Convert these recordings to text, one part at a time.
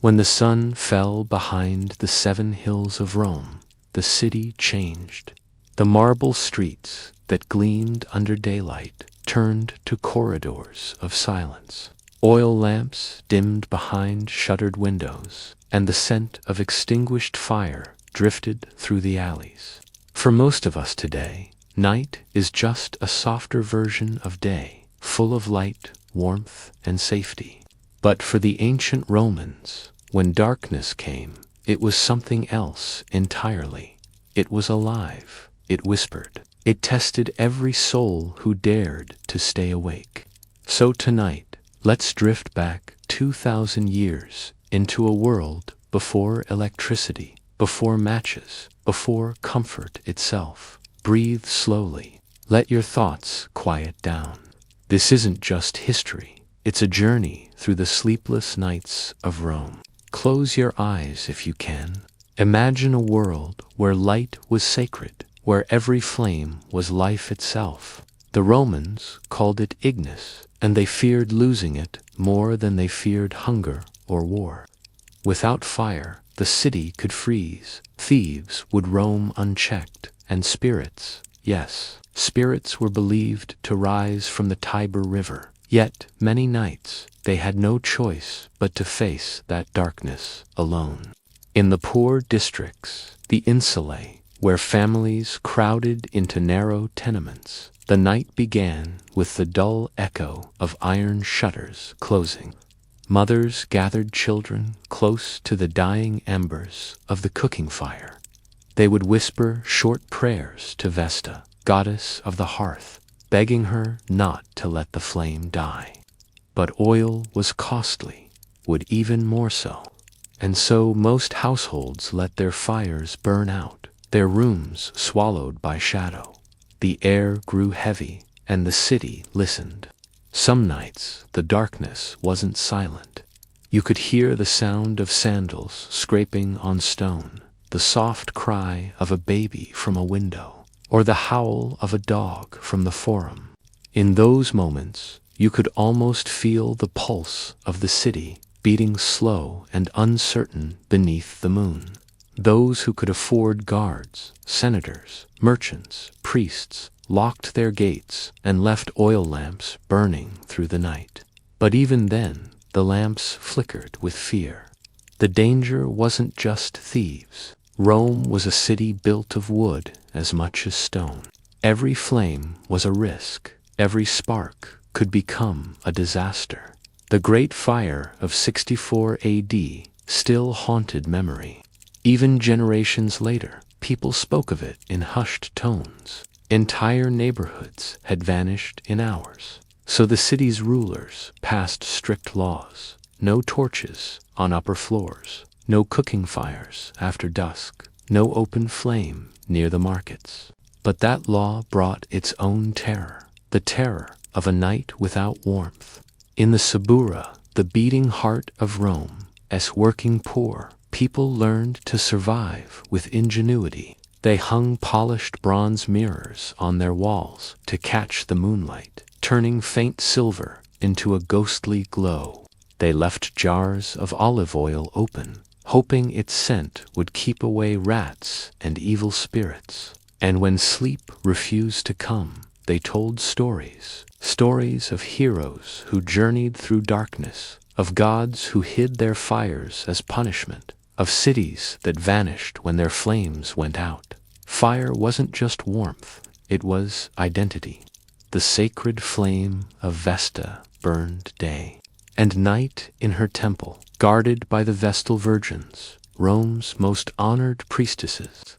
When the sun fell behind the 7 hills of Rome, the city changed. The marble streets that gleamed under daylight turned to corridors of silence. Oil lamps dimmed behind shuttered windows, and the scent of extinguished fire drifted through the alleys. For most of us today, night is just a softer version of day, full of light, warmth, and safety. But for the ancient Romans, when darkness came, it was something else entirely. It was alive. It whispered. It tested every soul who dared to stay awake. So tonight, let's drift back 2,000 years into a world before electricity, before matches, before comfort itself. Breathe slowly. Let your thoughts quiet down. This isn't just history. It's a journey through the sleepless nights of Rome. Close your eyes if you can. Imagine a world where light was sacred, where every flame was life itself. The Romans called it ignis, and they feared losing it more than they feared hunger or war. Without fire, the city could freeze, thieves would roam unchecked, and spirits, yes, spirits were believed to rise from the Tiber River. Yet, many nights, they had no choice but to face that darkness alone. In the poor districts, the insulae, where families crowded into narrow tenements, the night began with the dull echo of iron shutters closing. Mothers gathered children close to the dying embers of the cooking fire. They would whisper short prayers to Vesta, goddess of the hearth, begging her not to let the flame die. But oil was costly, wood even more so. And so most households let their fires burn out, their rooms swallowed by shadow. The air grew heavy, and the city listened. Some nights, the darkness wasn't silent. You could hear the sound of sandals scraping on stone, the soft cry of a baby from a window, or the howl of a dog from the forum. In those moments, you could almost feel the pulse of the city beating slow and uncertain beneath the moon. Those who could afford guards, senators, merchants, priests, locked their gates and left oil lamps burning through the night. But even then, the lamps flickered with fear. The danger wasn't just thieves. Rome was a city built of wood as much as stone. Every flame was a risk. Every spark could become a disaster. The Great Fire of 64 AD still haunted memory. Even generations later, people spoke of it in hushed tones. Entire neighborhoods had vanished in hours. So the city's rulers passed strict laws. No torches on upper floors. No cooking fires after dusk, no open flame near the markets. But that law brought its own terror, the terror of a night without warmth. In the Suburra, the beating heart of Rome, as working poor, people learned to survive with ingenuity. They hung polished bronze mirrors on their walls to catch the moonlight, turning faint silver into a ghostly glow. They left jars of olive oil open, hoping its scent would keep away rats and evil spirits. And when sleep refused to come, they told stories, stories of heroes who journeyed through darkness, of gods who hid their fires as punishment, of cities that vanished when their flames went out. Fire wasn't just warmth, it was identity. The sacred flame of Vesta burned day, and night in her temple, guarded by the Vestal Virgins, Rome's most honored priestesses.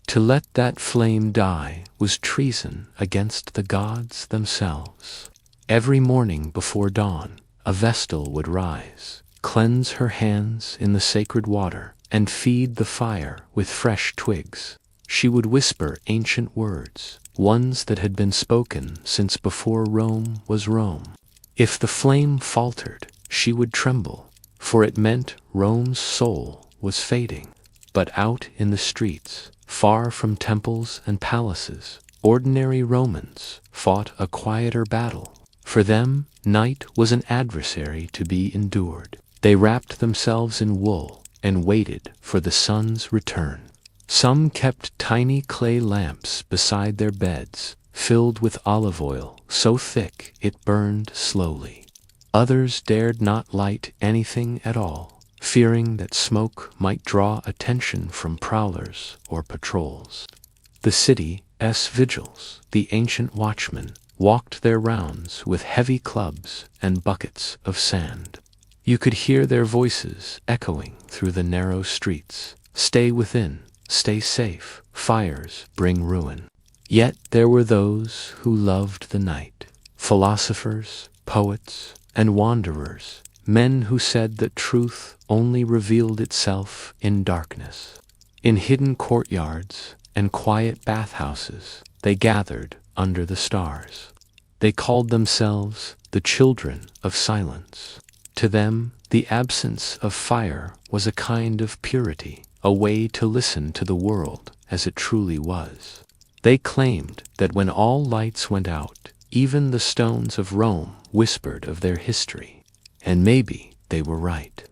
To let that flame die was treason against the gods themselves. Every morning before dawn, a Vestal would rise, cleanse her hands in the sacred water, and feed the fire with fresh twigs. She would whisper ancient words, ones that had been spoken since before Rome was Rome. If the flame faltered, she would tremble, for it meant Rome's soul was fading. But out in the streets, far from temples and palaces, ordinary Romans fought a quieter battle. For them, night was an adversary to be endured. They wrapped themselves in wool and waited for the sun's return. Some kept tiny clay lamps beside their beds, filled with olive oil so thick it burned slowly. Others dared not light anything at all, fearing that smoke might draw attention from prowlers or patrols. The city's vigils, the ancient watchmen, walked their rounds with heavy clubs and buckets of sand. You could hear their voices echoing through the narrow streets. Stay within, stay safe, fires bring ruin. Yet there were those who loved the night, philosophers, poets, and wanderers, men who said that truth only revealed itself in darkness. In hidden courtyards and quiet bathhouses, they gathered under the stars. They called themselves the children of silence. To them, the absence of fire was a kind of purity, a way to listen to the world as it truly was. They claimed that when all lights went out, even the stones of Rome whispered of their history. And maybe they were right.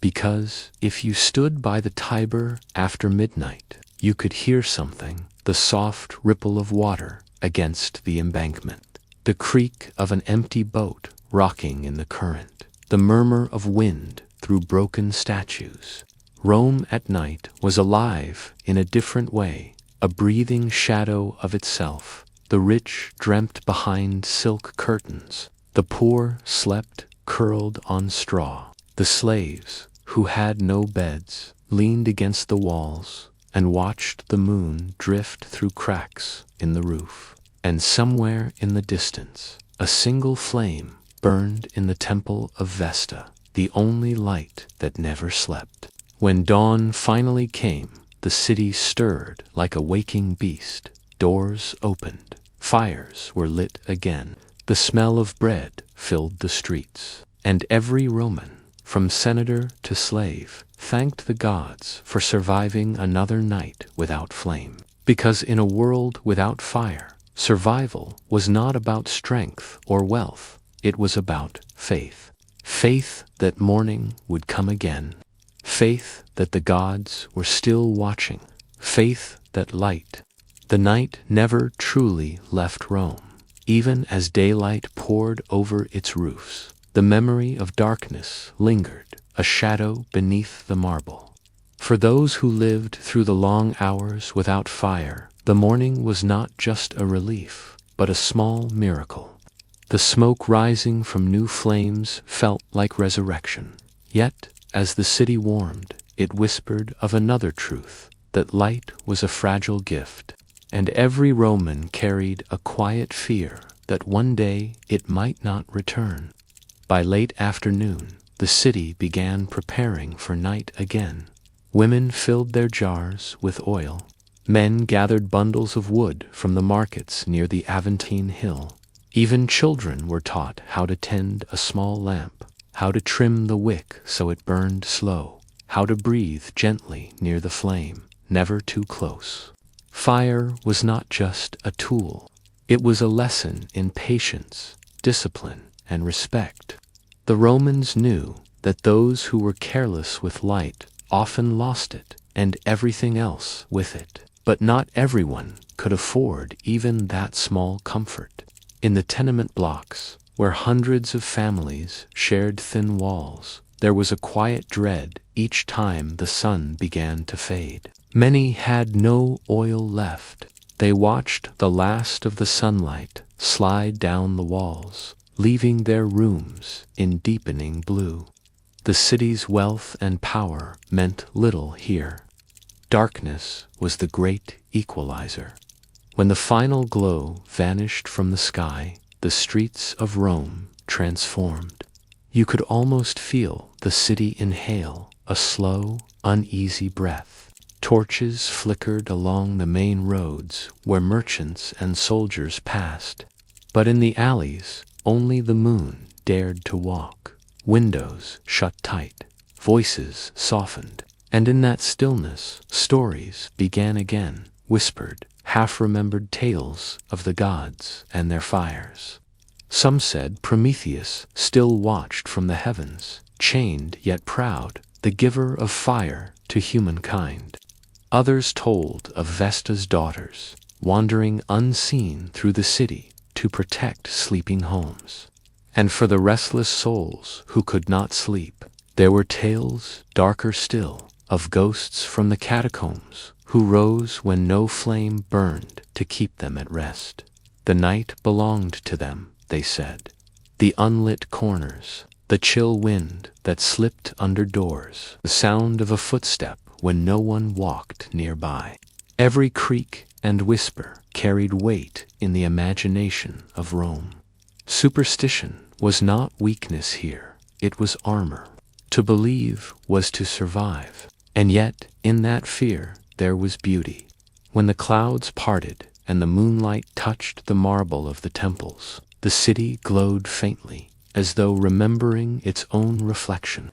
Because if you stood by the Tiber after midnight, you could hear something, the soft ripple of water against the embankment, the creak of an empty boat rocking in the current, the murmur of wind through broken statues. Rome at night was alive in a different way, a breathing shadow of itself. The rich dreamt behind silk curtains. The poor slept curled on straw. The slaves, who had no beds, leaned against the walls and watched the moon drift through cracks in the roof. And somewhere in the distance, a single flame burned in the temple of Vesta, the only light that never slept. When dawn finally came, the city stirred like a waking beast. Doors opened. Fires were lit again. The smell of bread filled the streets. And every Roman, from senator to slave, thanked the gods for surviving another night without flame. Because in a world without fire, survival was not about strength or wealth. It was about faith. Faith that morning would come again. Faith that the gods were still watching. Faith that light, the night, never truly left Rome. Even as daylight poured over its roofs, the memory of darkness lingered, a shadow beneath the marble. For those who lived through the long hours without fire, the morning was not just a relief, but a small miracle. The smoke rising from new flames felt like resurrection. Yet, as the city warmed, it whispered of another truth, that light was a fragile gift, and every Roman carried a quiet fear that one day it might not return. By late afternoon, the city began preparing for night again. Women filled their jars with oil. Men gathered bundles of wood from the markets near the Aventine Hill. Even children were taught how to tend a small lamp, how to trim the wick so it burned slow, how to breathe gently near the flame, never too close. Fire was not just a tool. It was a lesson in patience, discipline, and respect. The Romans knew that those who were careless with light often lost it, and everything else with it. But not everyone could afford even that small comfort. In the tenement blocks, where hundreds of families shared thin walls, there was a quiet dread each time the sun began to fade. Many had no oil left. They watched the last of the sunlight slide down the walls, leaving their rooms in deepening blue. The city's wealth and power meant little here. Darkness was the great equalizer. When the final glow vanished from the sky, the streets of Rome transformed. You could almost feel the city inhale a slow, uneasy breath. Torches flickered along the main roads where merchants and soldiers passed. But in the alleys, only the moon dared to walk. Windows shut tight, voices softened, and in that stillness, stories began again, whispered, half-remembered tales of the gods and their fires. Some said Prometheus still watched from the heavens, chained yet proud, the giver of fire to humankind. Others told of Vesta's daughters, wandering unseen through the city to protect sleeping homes. And for the restless souls who could not sleep, there were tales darker still of ghosts from the catacombs who rose when no flame burned to keep them at rest. The night belonged to them, they said. The unlit corners, the chill wind that slipped under doors, the sound of a footstep when no one walked nearby. Every creak and whisper carried weight in the imagination of Rome. Superstition was not weakness here, it was armor. To believe was to survive, and yet in that fear there was beauty. When the clouds parted and the moonlight touched the marble of the temples, the city glowed faintly, as though remembering its own reflection.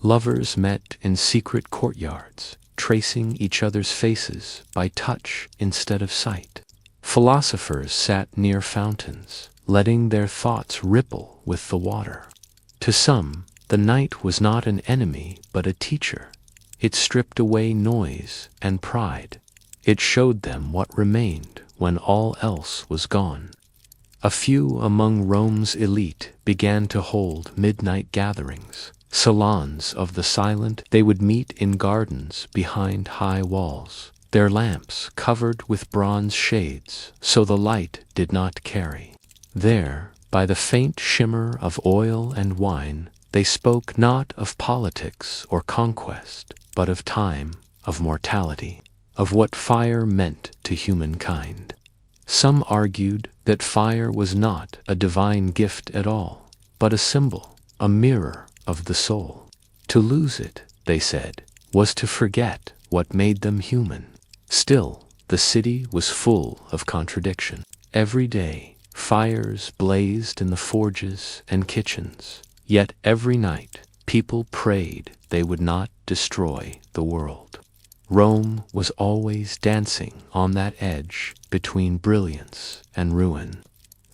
Lovers met in secret courtyards, tracing each other's faces by touch instead of sight. Philosophers sat near fountains, letting their thoughts ripple with the water. To some, the night was not an enemy but a teacher. It stripped away noise and pride. It showed them what remained when all else was gone. A few among Rome's elite began to hold midnight gatherings, salons of the silent. They would meet in gardens behind high walls, their lamps covered with bronze shades so the light did not carry. There, by the faint shimmer of oil and wine, they spoke not of politics or conquest, but of time, of mortality, of what fire meant to humankind. Some argued that fire was not a divine gift at all, but a symbol, a mirror of the soul. To lose it, they said, was to forget what made them human. Still, the city was full of contradiction. Every day, fires blazed in the forges and kitchens, yet every night, people prayed they would not destroy the world. Rome was always dancing on that edge between brilliance and ruin.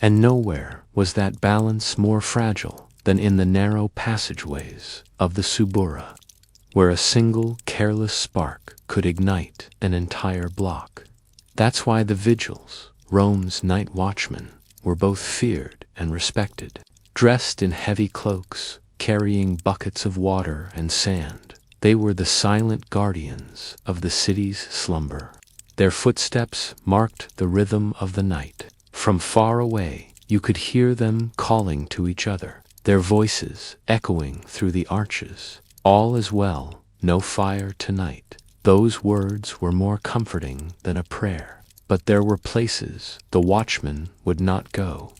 And nowhere was that balance more fragile than in the narrow passageways of the Subura, where a single careless spark could ignite an entire block. That's why the vigils, Rome's night watchmen, were both feared and respected. Dressed in heavy cloaks, carrying buckets of water and sand, they were the silent guardians of the city's slumber. Their footsteps marked the rhythm of the night. From far away, you could hear them calling to each other, their voices echoing through the arches. All is well, no fire tonight. Those words were more comforting than a prayer. But there were places the watchmen would not go.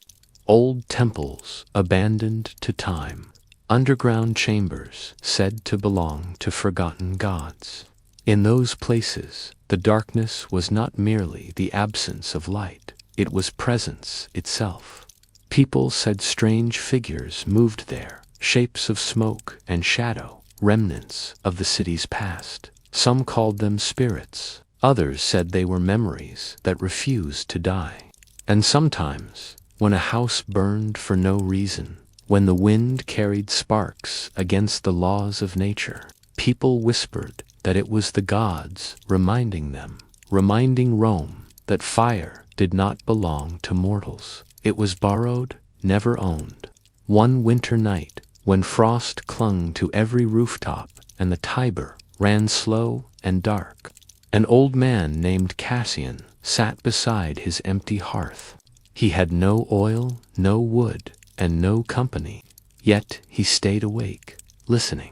Old temples abandoned to time. Underground chambers said to belong to forgotten gods. In those places, the darkness was not merely the absence of light, it was presence itself. People said strange figures moved there, shapes of smoke and shadow, remnants of the city's past. Some called them spirits, others said they were memories that refused to die. And sometimes, when a house burned for no reason, when the wind carried sparks against the laws of nature, people whispered that it was the gods reminding them, reminding Rome that fire did not belong to mortals. It was borrowed, never owned. One winter night, when frost clung to every rooftop and the Tiber ran slow and dark, an old man named Cassian sat beside his empty hearth. He had no oil, no wood, and no company, yet he stayed awake, listening.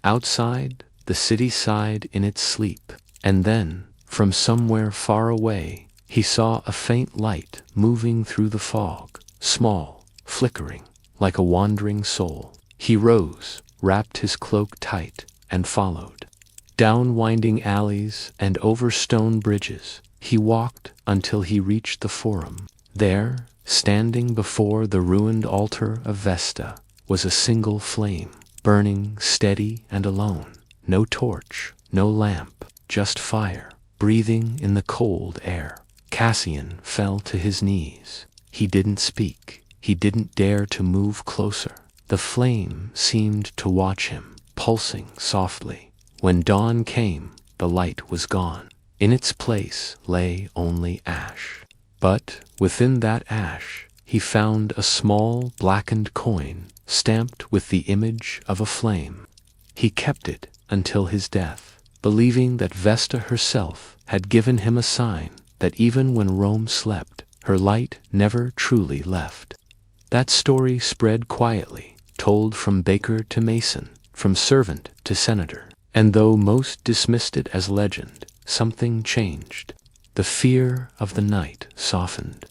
Outside, the city sighed in its sleep, and then, from somewhere far away, he saw a faint light moving through the fog, small, flickering, like a wandering soul. He rose, wrapped his cloak tight, and followed. Down winding alleys and over stone bridges, he walked until he reached the Forum. There, standing before the ruined altar of Vesta, was a single flame, burning steady and alone. No torch, no lamp, just fire, breathing in the cold air. Cassian fell to his knees. He didn't speak. He didn't dare to move closer. The flame seemed to watch him, pulsing softly. When dawn came, the light was gone. In its place lay only ash. But within that ash, he found a small blackened coin stamped with the image of a flame. He kept it until his death, believing that Vesta herself had given him a sign that even when Rome slept, her light never truly left. That story spread quietly, told from baker to mason, from servant to senator, and though most dismissed it as legend, something changed. The fear of the night softened.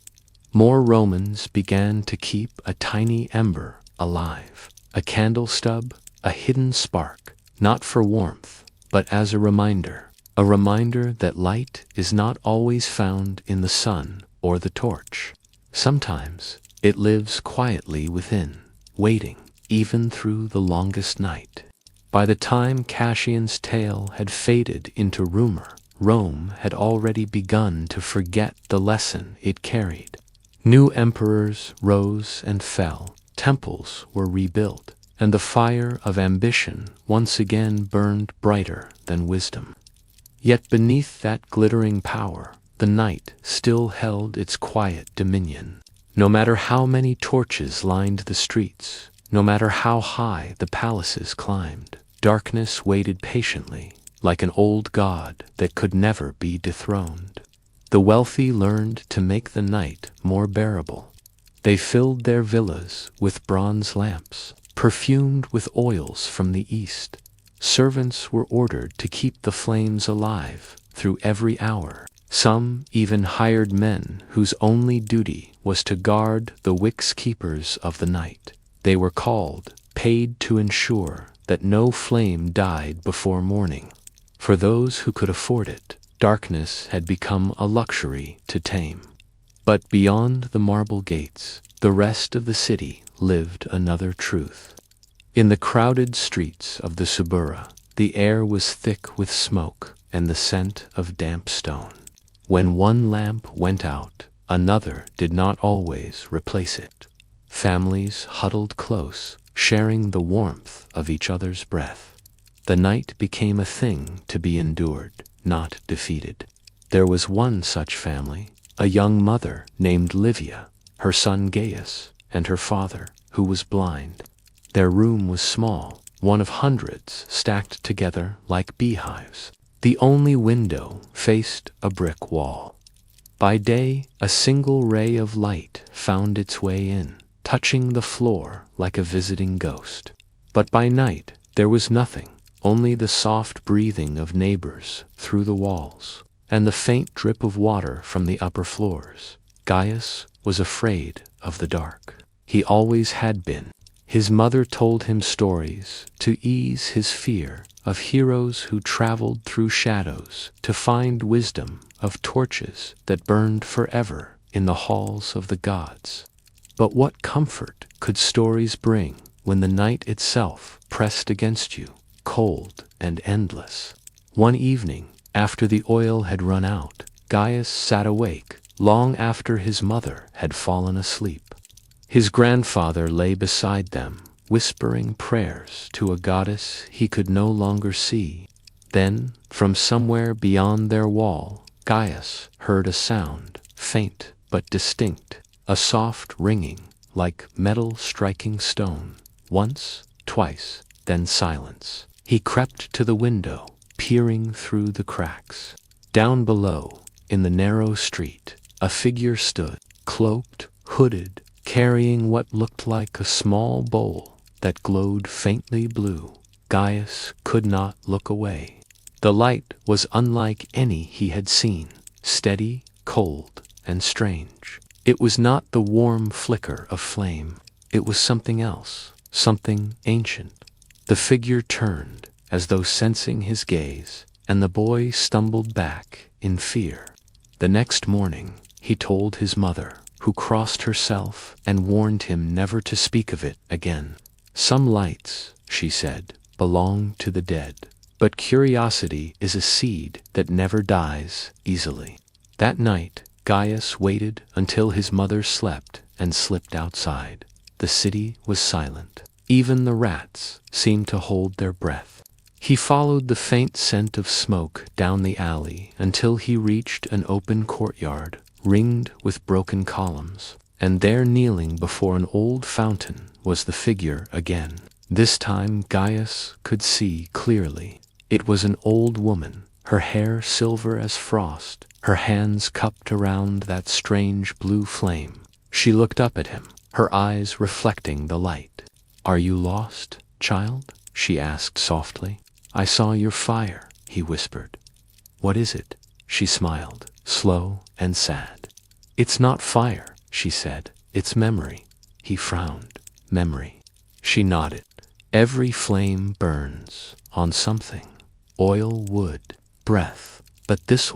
More Romans began to keep a tiny ember alive, a candle stub, a hidden spark, not for warmth, but as a reminder that light is not always found in the sun or the torch. Sometimes it lives quietly within, waiting even through the longest night. By the time Cassian's tale had faded into rumor, Rome had already begun to forget the lesson it carried. New emperors rose and fell, temples were rebuilt, and the fire of ambition once again burned brighter than wisdom. Yet beneath that glittering power, the night still held its quiet dominion. No matter how many torches lined the streets, no matter how high the palaces climbed, darkness waited patiently, like an old god that could never be dethroned. The wealthy learned to make the night more bearable. They filled their villas with bronze lamps, perfumed with oils from the east. Servants were ordered to keep the flames alive through every hour. Some even hired men whose only duty was to guard the wicks keepers of the night. They were called, paid to ensure that no flame died before morning. For those who could afford it, darkness had become a luxury to tame. But beyond the marble gates, the rest of the city lived another truth. In the crowded streets of the Suburra, the air was thick with smoke and the scent of damp stone. When one lamp went out, another did not always replace it. Families huddled close, sharing the warmth of each other's breath. The night became a thing to be endured, not defeated. There was one such family, a young mother named Livia, her son Gaius, and her father, who was blind. Their room was small, one of hundreds stacked together like beehives. The only window faced a brick wall. By day, a single ray of light found its way in, touching the floor like a visiting ghost. But by night, there was nothing, only the soft breathing of neighbors through the walls, and the faint drip of water from the upper floors. Gaius was afraid of the dark. He always had been. His mother told him stories to ease his fear of heroes who traveled through shadows to find wisdom, of torches that burned forever in the halls of the gods. But what comfort could stories bring when the night itself pressed against you, cold and endless? One evening, after the oil had run out, Gaius sat awake long after his mother had fallen asleep. His grandfather lay beside them, whispering prayers to a goddess he could no longer see. Then, from somewhere beyond their wall, Gaius heard a sound, faint but distinct, a soft ringing, like metal striking stone. Once, twice, then silence. He crept to the window, peering through the cracks. Down below, in the narrow street, a figure stood, cloaked, hooded, carrying what looked like a small bowl that glowed faintly blue. Gaius could not look away. The light was unlike any he had seen, steady, cold, and strange. It was not the warm flicker of flame. It was something else, something ancient. The figure turned, as though sensing his gaze, and the boy stumbled back in fear. The next morning, he told his mother, who crossed herself and warned him never to speak of it again. Some lights, she said, belong to the dead, but curiosity is a seed that never dies easily. That night, Gaius waited until his mother slept and slipped outside. The city was silent. Even the rats seemed to hold their breath. He followed the faint scent of smoke down the alley until he reached an open courtyard ringed with broken columns, and there, kneeling before an old fountain, was the figure again. This time Gaius could see clearly. It was an old woman, her hair silver as frost, her hands cupped around that strange blue flame. She looked up at him, her eyes reflecting the light. "Are you lost, child?" she asked softly. "I saw your fire," he whispered. "What is it?" She smiled, slow and sad. "It's not fire," she said. "It's memory." He frowned. "Memory." She nodded. "Every flame burns on something. Oil, wood, breath. But this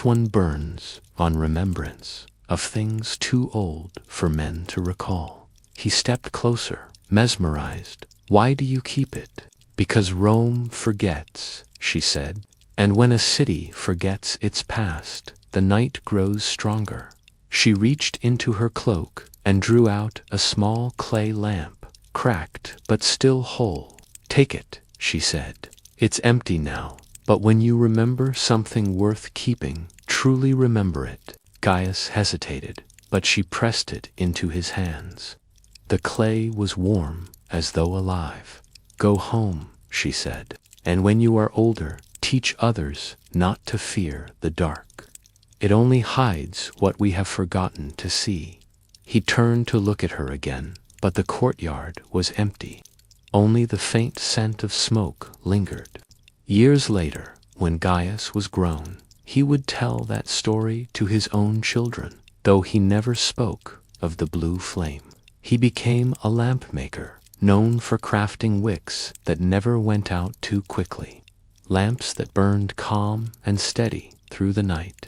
one burns on remembrance of things too old for men to recall." He stepped closer, mesmerized. "Why do you keep it?" "Because Rome forgets," she said. "And when a city forgets its past, the night grows stronger." She reached into her cloak and drew out a small clay lamp, cracked but still whole. "Take it," she said. "It's empty now, but when you remember something worth keeping, truly remember it." Gaius hesitated, but she pressed it into his hands. The clay was warm, as though alive. "Go home," she said, "and when you are older, teach others not to fear the dark. It only hides what we have forgotten to see." He turned to look at her again, but the courtyard was empty. Only the faint scent of smoke lingered. Years later, when Gaius was grown, he would tell that story to his own children, though he never spoke of the blue flame. He became a lamp maker, known for crafting wicks that never went out too quickly, lamps that burned calm and steady through the night.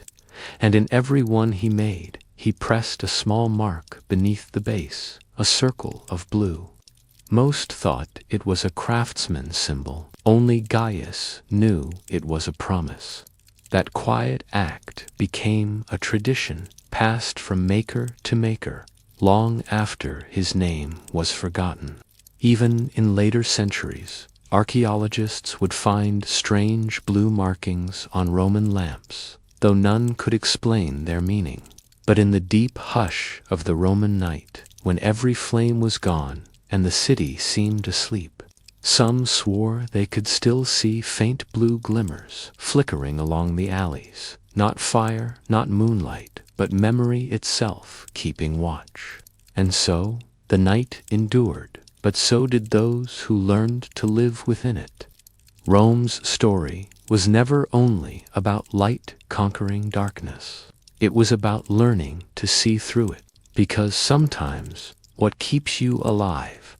And in every one he made, he pressed a small mark beneath the base, a circle of blue. Most thought it was a craftsman's symbol. Only Gaius knew it was a promise. That quiet act became a tradition passed from maker to maker, long after his name was forgotten. Even in later centuries, archaeologists would find strange blue markings on Roman lamps, though none could explain their meaning. But in the deep hush of the Roman night, when every flame was gone and the city seemed asleep, some swore they could still see faint blue glimmers flickering along the alleys. Not fire, not moonlight, but memory itself keeping watch. And so the night endured, but so did those who learned to live within it. Rome's story was never only about light conquering darkness. It was about learning to see through it, because sometimes what keeps you alive,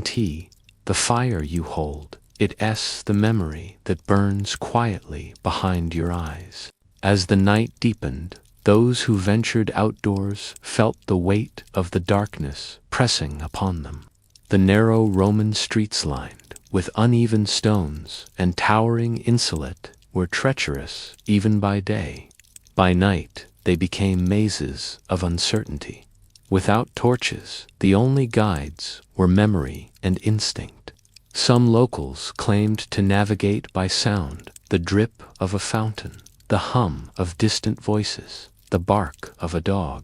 T, the fire you hold, it's the memory that burns quietly behind your eyes. As the night deepened, those who ventured outdoors felt the weight of the darkness pressing upon them. The narrow Roman streets lined with uneven stones and towering insulate were treacherous even by day. By night, they became mazes of uncertainty. Without torches, the only guides were memory and instinct. Some locals claimed to navigate by sound, the drip of a fountain, the hum of distant voices, the bark of a dog.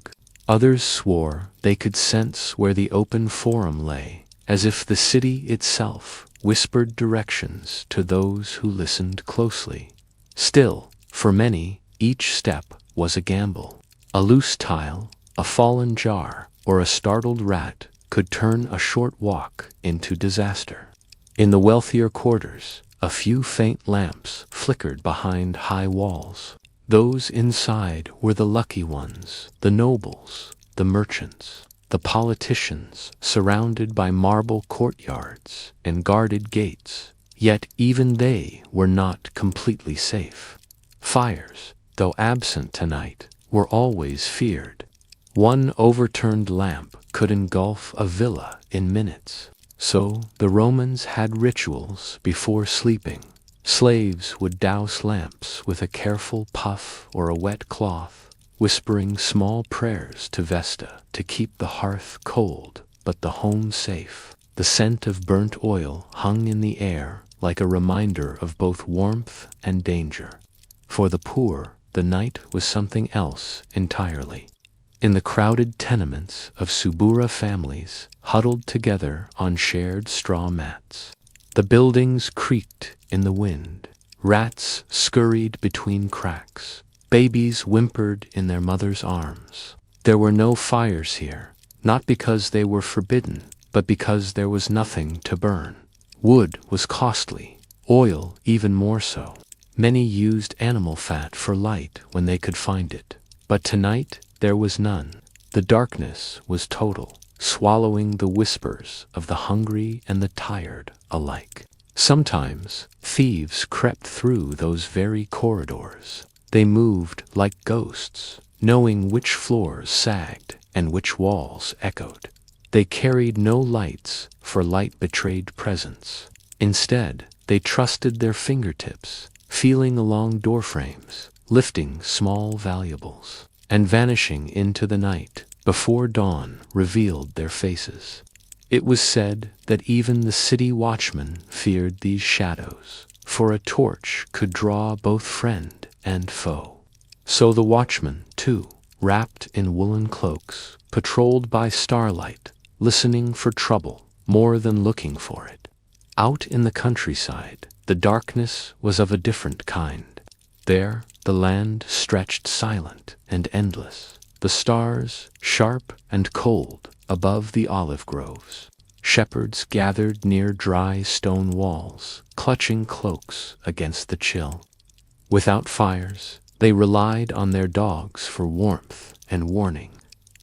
Others swore they could sense where the open forum lay, as if the city itself whispered directions to those who listened closely. Still, for many, each step was a gamble. A loose tile, a fallen jar, or a startled rat could turn a short walk into disaster. In the wealthier quarters, a few faint lamps flickered behind high walls. Those inside were the lucky ones, the nobles, the merchants, the politicians, surrounded by marble courtyards and guarded gates. Yet even they were not completely safe. Fires, though absent tonight, were always feared. One overturned lamp could engulf a villa in minutes. So the Romans had rituals before sleeping. Slaves would douse lamps with a careful puff or a wet cloth, whispering small prayers to Vesta to keep the hearth cold but the home safe. The scent of burnt oil hung in the air like a reminder of both warmth and danger. For the poor, the night was something else entirely. In the crowded tenements of Subura families huddled together on shared straw mats. The buildings creaked in the wind. Rats scurried between cracks. Babies whimpered in their mothers' arms. There were no fires here, not because they were forbidden, but because there was nothing to burn. Wood was costly, oil even more so. Many used animal fat for light when they could find it. But tonight there was none. The darkness was total, swallowing the whispers of the hungry and the tired alike. Sometimes thieves crept through those very corridors. They moved like ghosts, knowing which floors sagged and which walls echoed. They carried no lights, for light betrayed presence. Instead, they trusted their fingertips, feeling along doorframes, lifting small valuables, and vanishing into the night before dawn revealed their faces. It was said that even the city watchman feared these shadows, for a torch could draw both friend and foe. So the watchmen, too, wrapped in woolen cloaks, patrolled by starlight, listening for trouble more than looking for it. Out in the countryside, the darkness was of a different kind. There, the land stretched silent and endless, the stars sharp and cold above the olive groves. Shepherds gathered near dry stone walls, clutching cloaks against the chill. Without fires, they relied on their dogs for warmth and warning.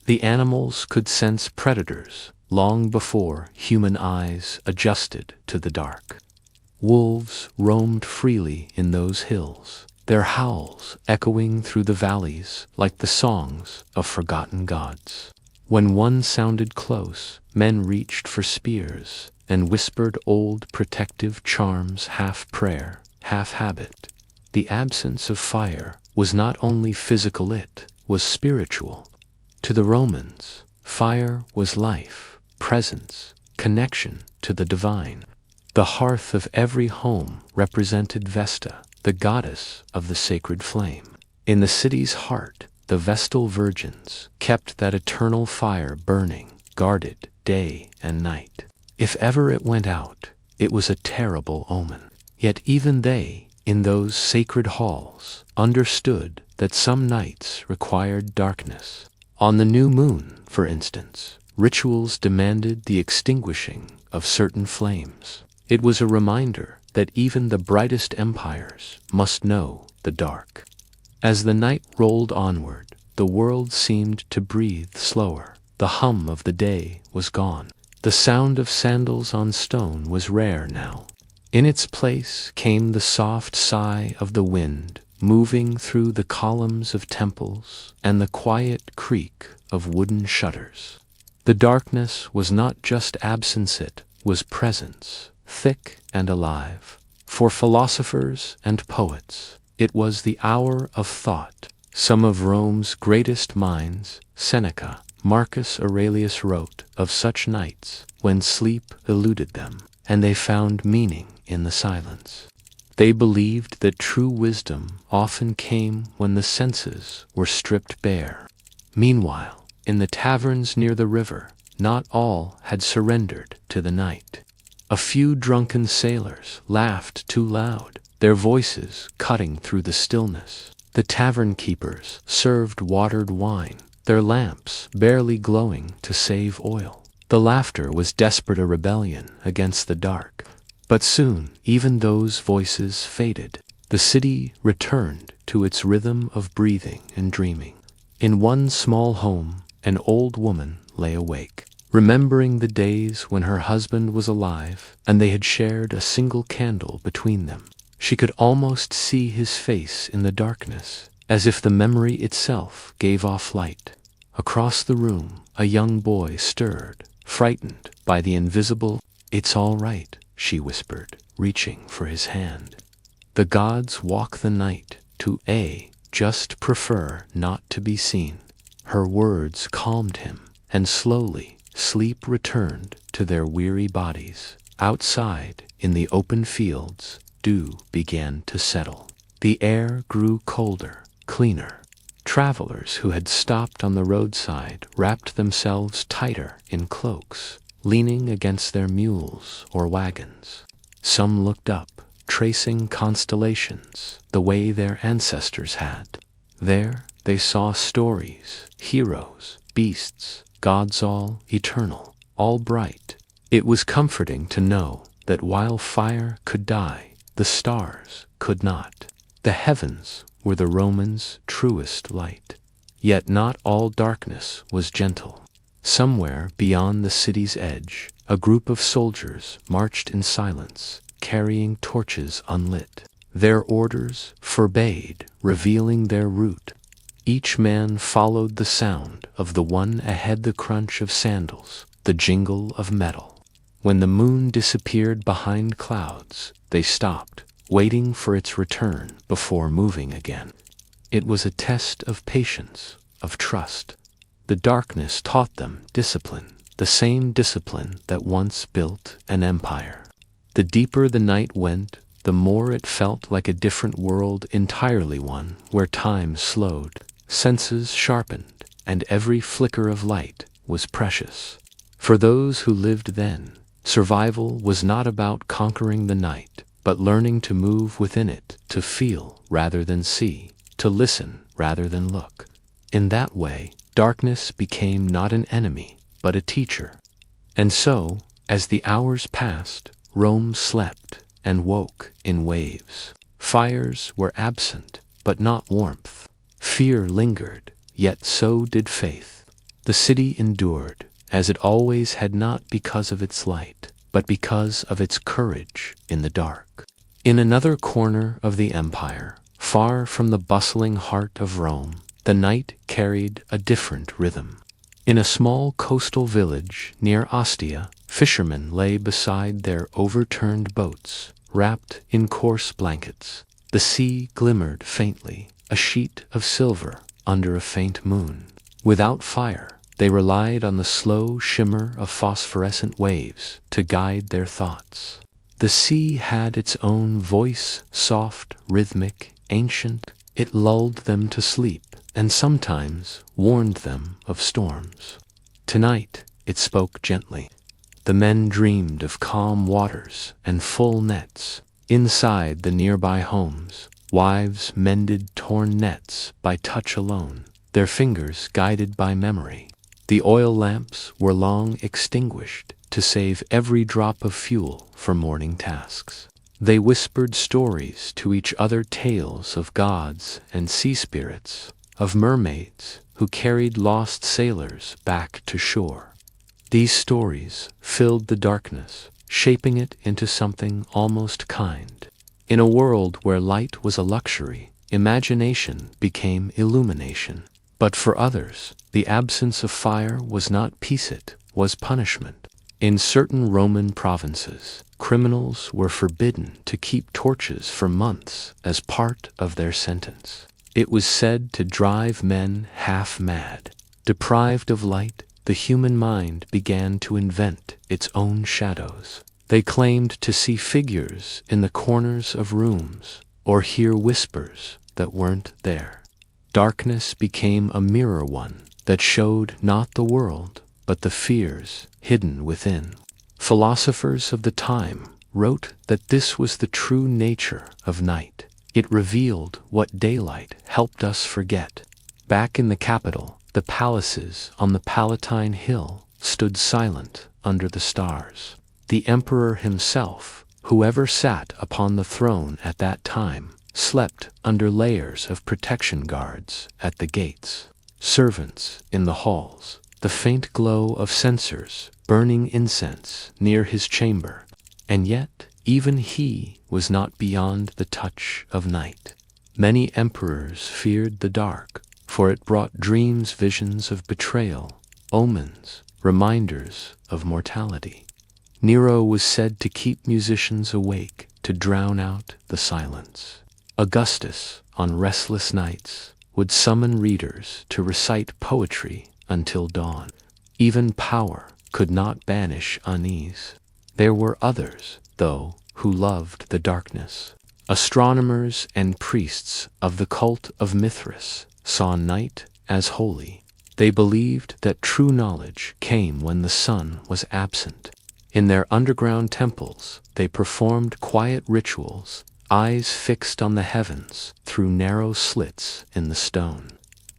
The animals could sense predators long before human eyes adjusted to the dark. Wolves roamed freely in those hills, their howls echoing through the valleys like the songs of forgotten gods. When one sounded close, men reached for spears and whispered old protective charms, half prayer, half habit. The absence of fire was not only physical, it was spiritual. To the Romans, fire was life, presence, connection to the divine. The hearth of every home represented Vesta, the goddess of the sacred flame. In the city's heart, the Vestal virgins kept that eternal fire burning, guarded day and night. If ever it went out, it was a terrible omen. Yet even they, in those sacred halls, understood that some nights required darkness. On the new moon, for instance, rituals demanded the extinguishing of certain flames. It was a reminder that even the brightest empires must know the dark. As the night rolled onward, the world seemed to breathe slower. The hum of the day was gone. The sound of sandals on stone was rare now. In its place came the soft sigh of the wind, moving through the columns of temples and the quiet creak of wooden shutters. The darkness was not just absence, it was presence, thick and alive. For philosophers and poets, it was the hour of thought. Some of Rome's greatest minds, Seneca, Marcus Aurelius, wrote of such nights when sleep eluded them, and they found meaning in the silence. They believed that true wisdom often came when the senses were stripped bare. Meanwhile, in the taverns near the river, not all had surrendered to the night. A few drunken sailors laughed too loud, their voices cutting through the stillness. The tavern keepers served watered wine, their lamps barely glowing to save oil. The laughter was desperate, a rebellion against the dark. But soon, even those voices faded. The city returned to its rhythm of breathing and dreaming. In one small home, an old woman lay awake, remembering the days when her husband was alive and they had shared a single candle between them. She could almost see his face in the darkness, as if the memory itself gave off light. Across the room, a young boy stirred, frightened by the invisible. "It's all right," she whispered, reaching for his hand. "The gods walk the night to just prefer not to be seen." Her words calmed him, and slowly, sleep returned to their weary bodies. Outside, in the open fields, dew began to settle. The air grew colder, cleaner. Travelers who had stopped on the roadside wrapped themselves tighter in cloaks, leaning against their mules or wagons. Some looked up, tracing constellations the way their ancestors had. There they saw stories, heroes, beasts, gods all eternal, all bright. It was comforting to know that while fire could die, the stars could not. The heavens were the Romans' truest light. Yet not all darkness was gentle. Somewhere beyond the city's edge, a group of soldiers marched in silence, carrying torches unlit. Their orders forbade revealing their route. Each man followed the sound of the one ahead, the crunch of sandals, the jingle of metal. When the moon disappeared behind clouds, they stopped, waiting for its return before moving again. It was a test of patience, of trust. The darkness taught them discipline, the same discipline that once built an empire. The deeper the night went, the more it felt like a different world entirely, one where time slowed, senses sharpened, and every flicker of light was precious. For those who lived then, survival was not about conquering the night, but learning to move within it, to feel rather than see, to listen rather than look. In that way, darkness became not an enemy, but a teacher. And so, as the hours passed, Rome slept and woke in waves. Fires were absent, but not warmth. Fear lingered, yet so did faith. The city endured, as it always had, not because of its light, but because of its courage in the dark. In another corner of the empire, far from the bustling heart of Rome, the night carried a different rhythm. In a small coastal village near Ostia, fishermen lay beside their overturned boats, wrapped in coarse blankets. The sea glimmered faintly, a sheet of silver under a faint moon. Without fire, they relied on the slow shimmer of phosphorescent waves to guide their thoughts. The sea had its own voice, soft, rhythmic, ancient. It lulled them to sleep, and sometimes warned them of storms. Tonight, it spoke gently. The men dreamed of calm waters and full nets. Inside the nearby homes, wives mended torn nets by touch alone, their fingers guided by memory. The oil lamps were long extinguished to save every drop of fuel for morning tasks. They whispered stories to each other, tales of gods and sea spirits, of mermaids who carried lost sailors back to shore. These stories filled the darkness, shaping it into something almost kind. In a world where light was a luxury, imagination became illumination. But for others, the absence of fire was not peace, it was punishment. In certain Roman provinces, criminals were forbidden to keep torches for months as part of their sentence. It was said to drive men half mad. Deprived of light, the human mind began to invent its own shadows. They claimed to see figures in the corners of rooms, or hear whispers that weren't there. Darkness became a mirror, one that showed not the world, but the fears hidden within. Philosophers of the time wrote that this was the true nature of night. It revealed what daylight helped us forget. Back in the capital, the palaces on the Palatine Hill stood silent under the stars. The emperor himself, whoever sat upon the throne at that time, slept under layers of protection, guards at the gates, servants in the halls, the faint glow of censers burning incense near his chamber. And yet, even he was not beyond the touch of night. Many emperors feared the dark, for it brought dreams, visions of betrayal, omens, reminders of mortality. Nero was said to keep musicians awake to drown out the silence. Augustus, on restless nights, would summon readers to recite poetry until dawn. Even power, could not banish unease. There were others, though, who loved the darkness. Astronomers and priests of the cult of Mithras saw night as holy. They believed that true knowledge came when the sun was absent. In their underground temples, they performed quiet rituals, eyes fixed on the heavens through narrow slits in the stone.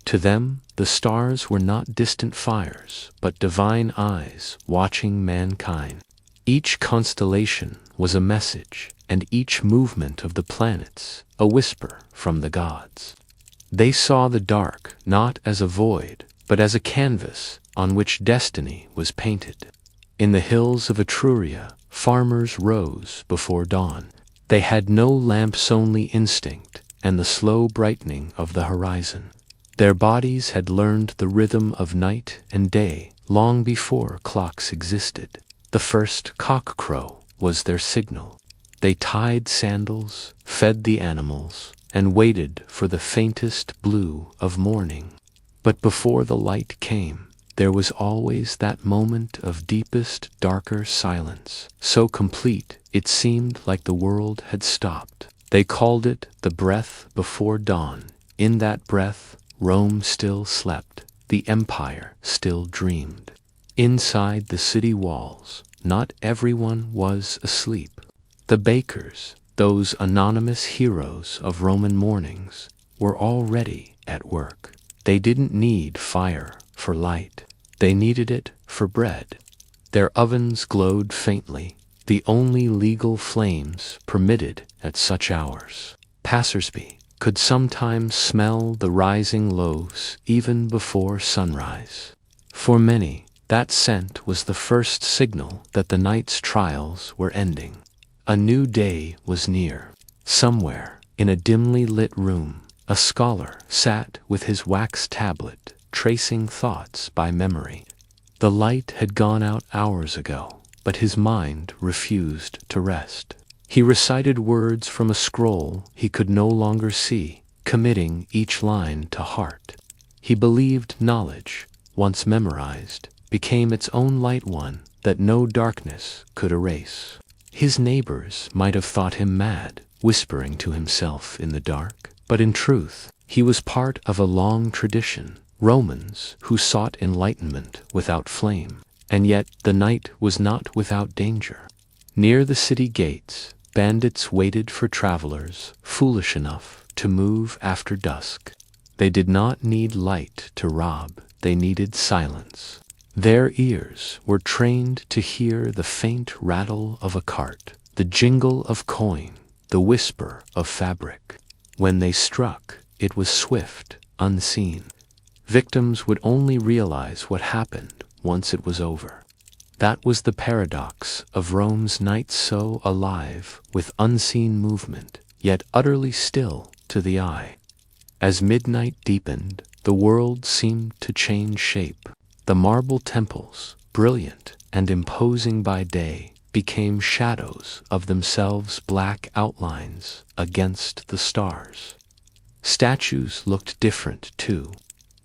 To them, the stars were not distant fires, but divine eyes watching mankind. Each constellation was a message, and each movement of the planets a whisper from the gods. They saw the dark not as a void, but as a canvas on which destiny was painted. In the hills of Etruria, farmers rose before dawn. They had no lamps-only instinct and the slow brightening of the horizon. Their bodies had learned the rhythm of night and day long before clocks existed. The first cock-crow was their signal. They tied sandals, fed the animals, and waited for the faintest blue of morning. But before the light came, there was always that moment of deepest, darker silence, so complete it seemed like the world had stopped. They called it the breath before dawn. In that breath, Rome still slept, the empire still dreamed. Inside the city walls, not everyone was asleep. The bakers, those anonymous heroes of Roman mornings, were already at work. They didn't need fire for light. They needed it for bread. Their ovens glowed faintly, the only legal flames permitted at such hours. Passersby could sometimes smell the rising loaves even before sunrise. For many, that scent was the first signal that the night's trials were ending. A new day was near. Somewhere, in a dimly lit room, a scholar sat with his wax tablet, tracing thoughts by memory. The light had gone out hours ago, but his mind refused to rest. He recited words from a scroll he could no longer see, committing each line to heart. He believed knowledge, once memorized, became its own light one that no darkness could erase. His neighbors might have thought him mad, whispering to himself in the dark, but in truth, he was part of a long tradition, Romans who sought enlightenment without flame. And yet the night was not without danger. Near the city gates, bandits waited for travelers foolish enough to move after dusk. They did not need light to rob, they needed silence. Their ears were trained to hear the faint rattle of a cart, the jingle of coin, the whisper of fabric. When they struck, it was swift, unseen. Victims would only realize what happened once it was over. That was the paradox of Rome's nights, so alive with unseen movement, yet utterly still to the eye. As midnight deepened, the world seemed to change shape. The marble temples, brilliant and imposing by day, became shadows of themselves, black outlines against the stars. Statues looked different, too.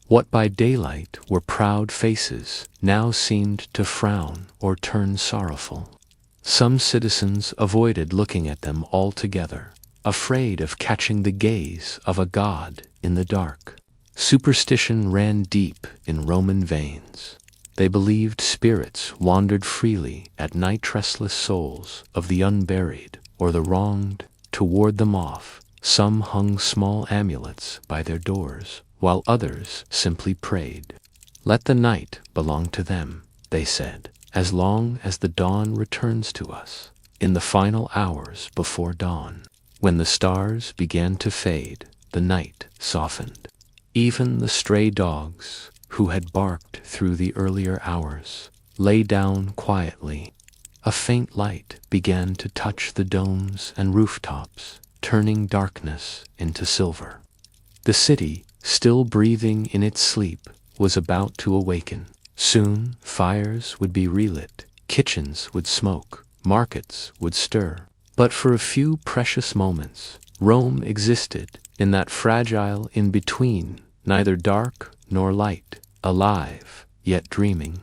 What by daylight were proud faces now seemed to frown or turn sorrowful. Some citizens avoided looking at them altogether, afraid of catching the gaze of a god in the dark. Superstition ran deep in Roman veins. They believed spirits wandered freely at night, restless souls of the unburied or the wronged to ward them off. Some hung small amulets by their doors, while others simply prayed. Let the night belong to them, they said, as long as the dawn returns to us. In the final hours before dawn, when the stars began to fade, the night softened. Even the stray dogs, who had barked through the earlier hours, lay down quietly. A faint light began to touch the domes and rooftops, turning darkness into silver. The city, still breathing in its sleep, was about to awaken. Soon fires would be relit, kitchens would smoke, markets would stir. But for a few precious moments, Rome existed in that fragile in-between, neither dark nor light, alive, yet dreaming.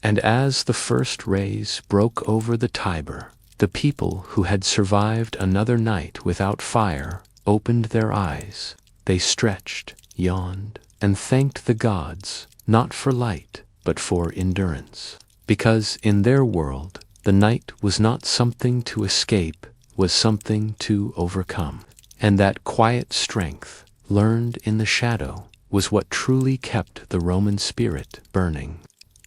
And as the first rays broke over the Tiber, the people who had survived another night without fire opened their eyes. They stretched, yawned, and thanked the gods, not for light, but for endurance. Because in their world, the night was not something to escape, was something to overcome. And that quiet strength, learned in the shadow, was what truly kept the Roman spirit burning.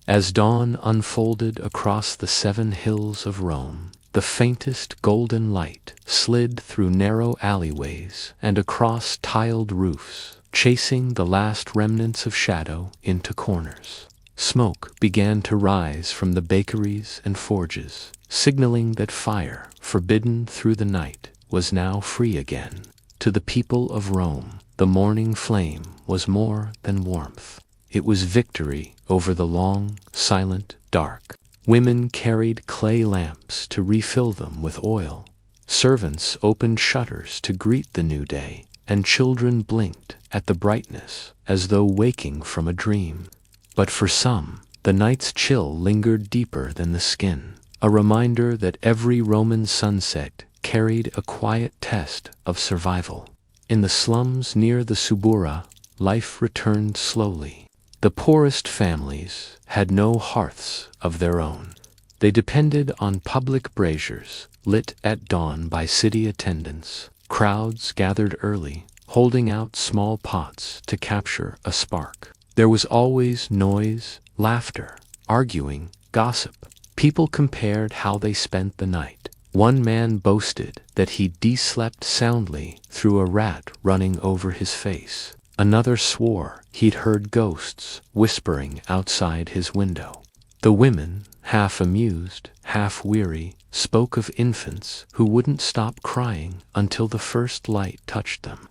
As dawn unfolded across the 7 hills of Rome, the faintest golden light slid through narrow alleyways and across tiled roofs, chasing the last remnants of shadow into corners. Smoke began to rise from the bakeries and forges, signaling that fire, forbidden through the night, was now free again. To the people of Rome, the morning flame was more than warmth. It was victory over the long, silent dark. Women carried clay lamps to refill them with oil. Servants opened shutters to greet the new day, and children blinked at the brightness as though waking from a dream. But for some, the night's chill lingered deeper than the skin, a reminder that every Roman sunset carried a quiet test of survival. In the slums near the Subura, life returned slowly. The poorest families had no hearths of their own. They depended on public braziers, lit at dawn by city attendants. Crowds gathered early, holding out small pots to capture a spark. There was always noise, laughter, arguing, gossip. People compared how they spent the night. One man boasted that he de-slept soundly through a rat running over his face. Another swore he'd heard ghosts whispering outside his window. The women, half amused, half weary, spoke of infants who wouldn't stop crying until the first light touched them.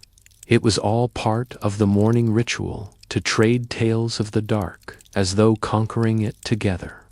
It was all part of the morning ritual to trade tales of the dark as though conquering it together.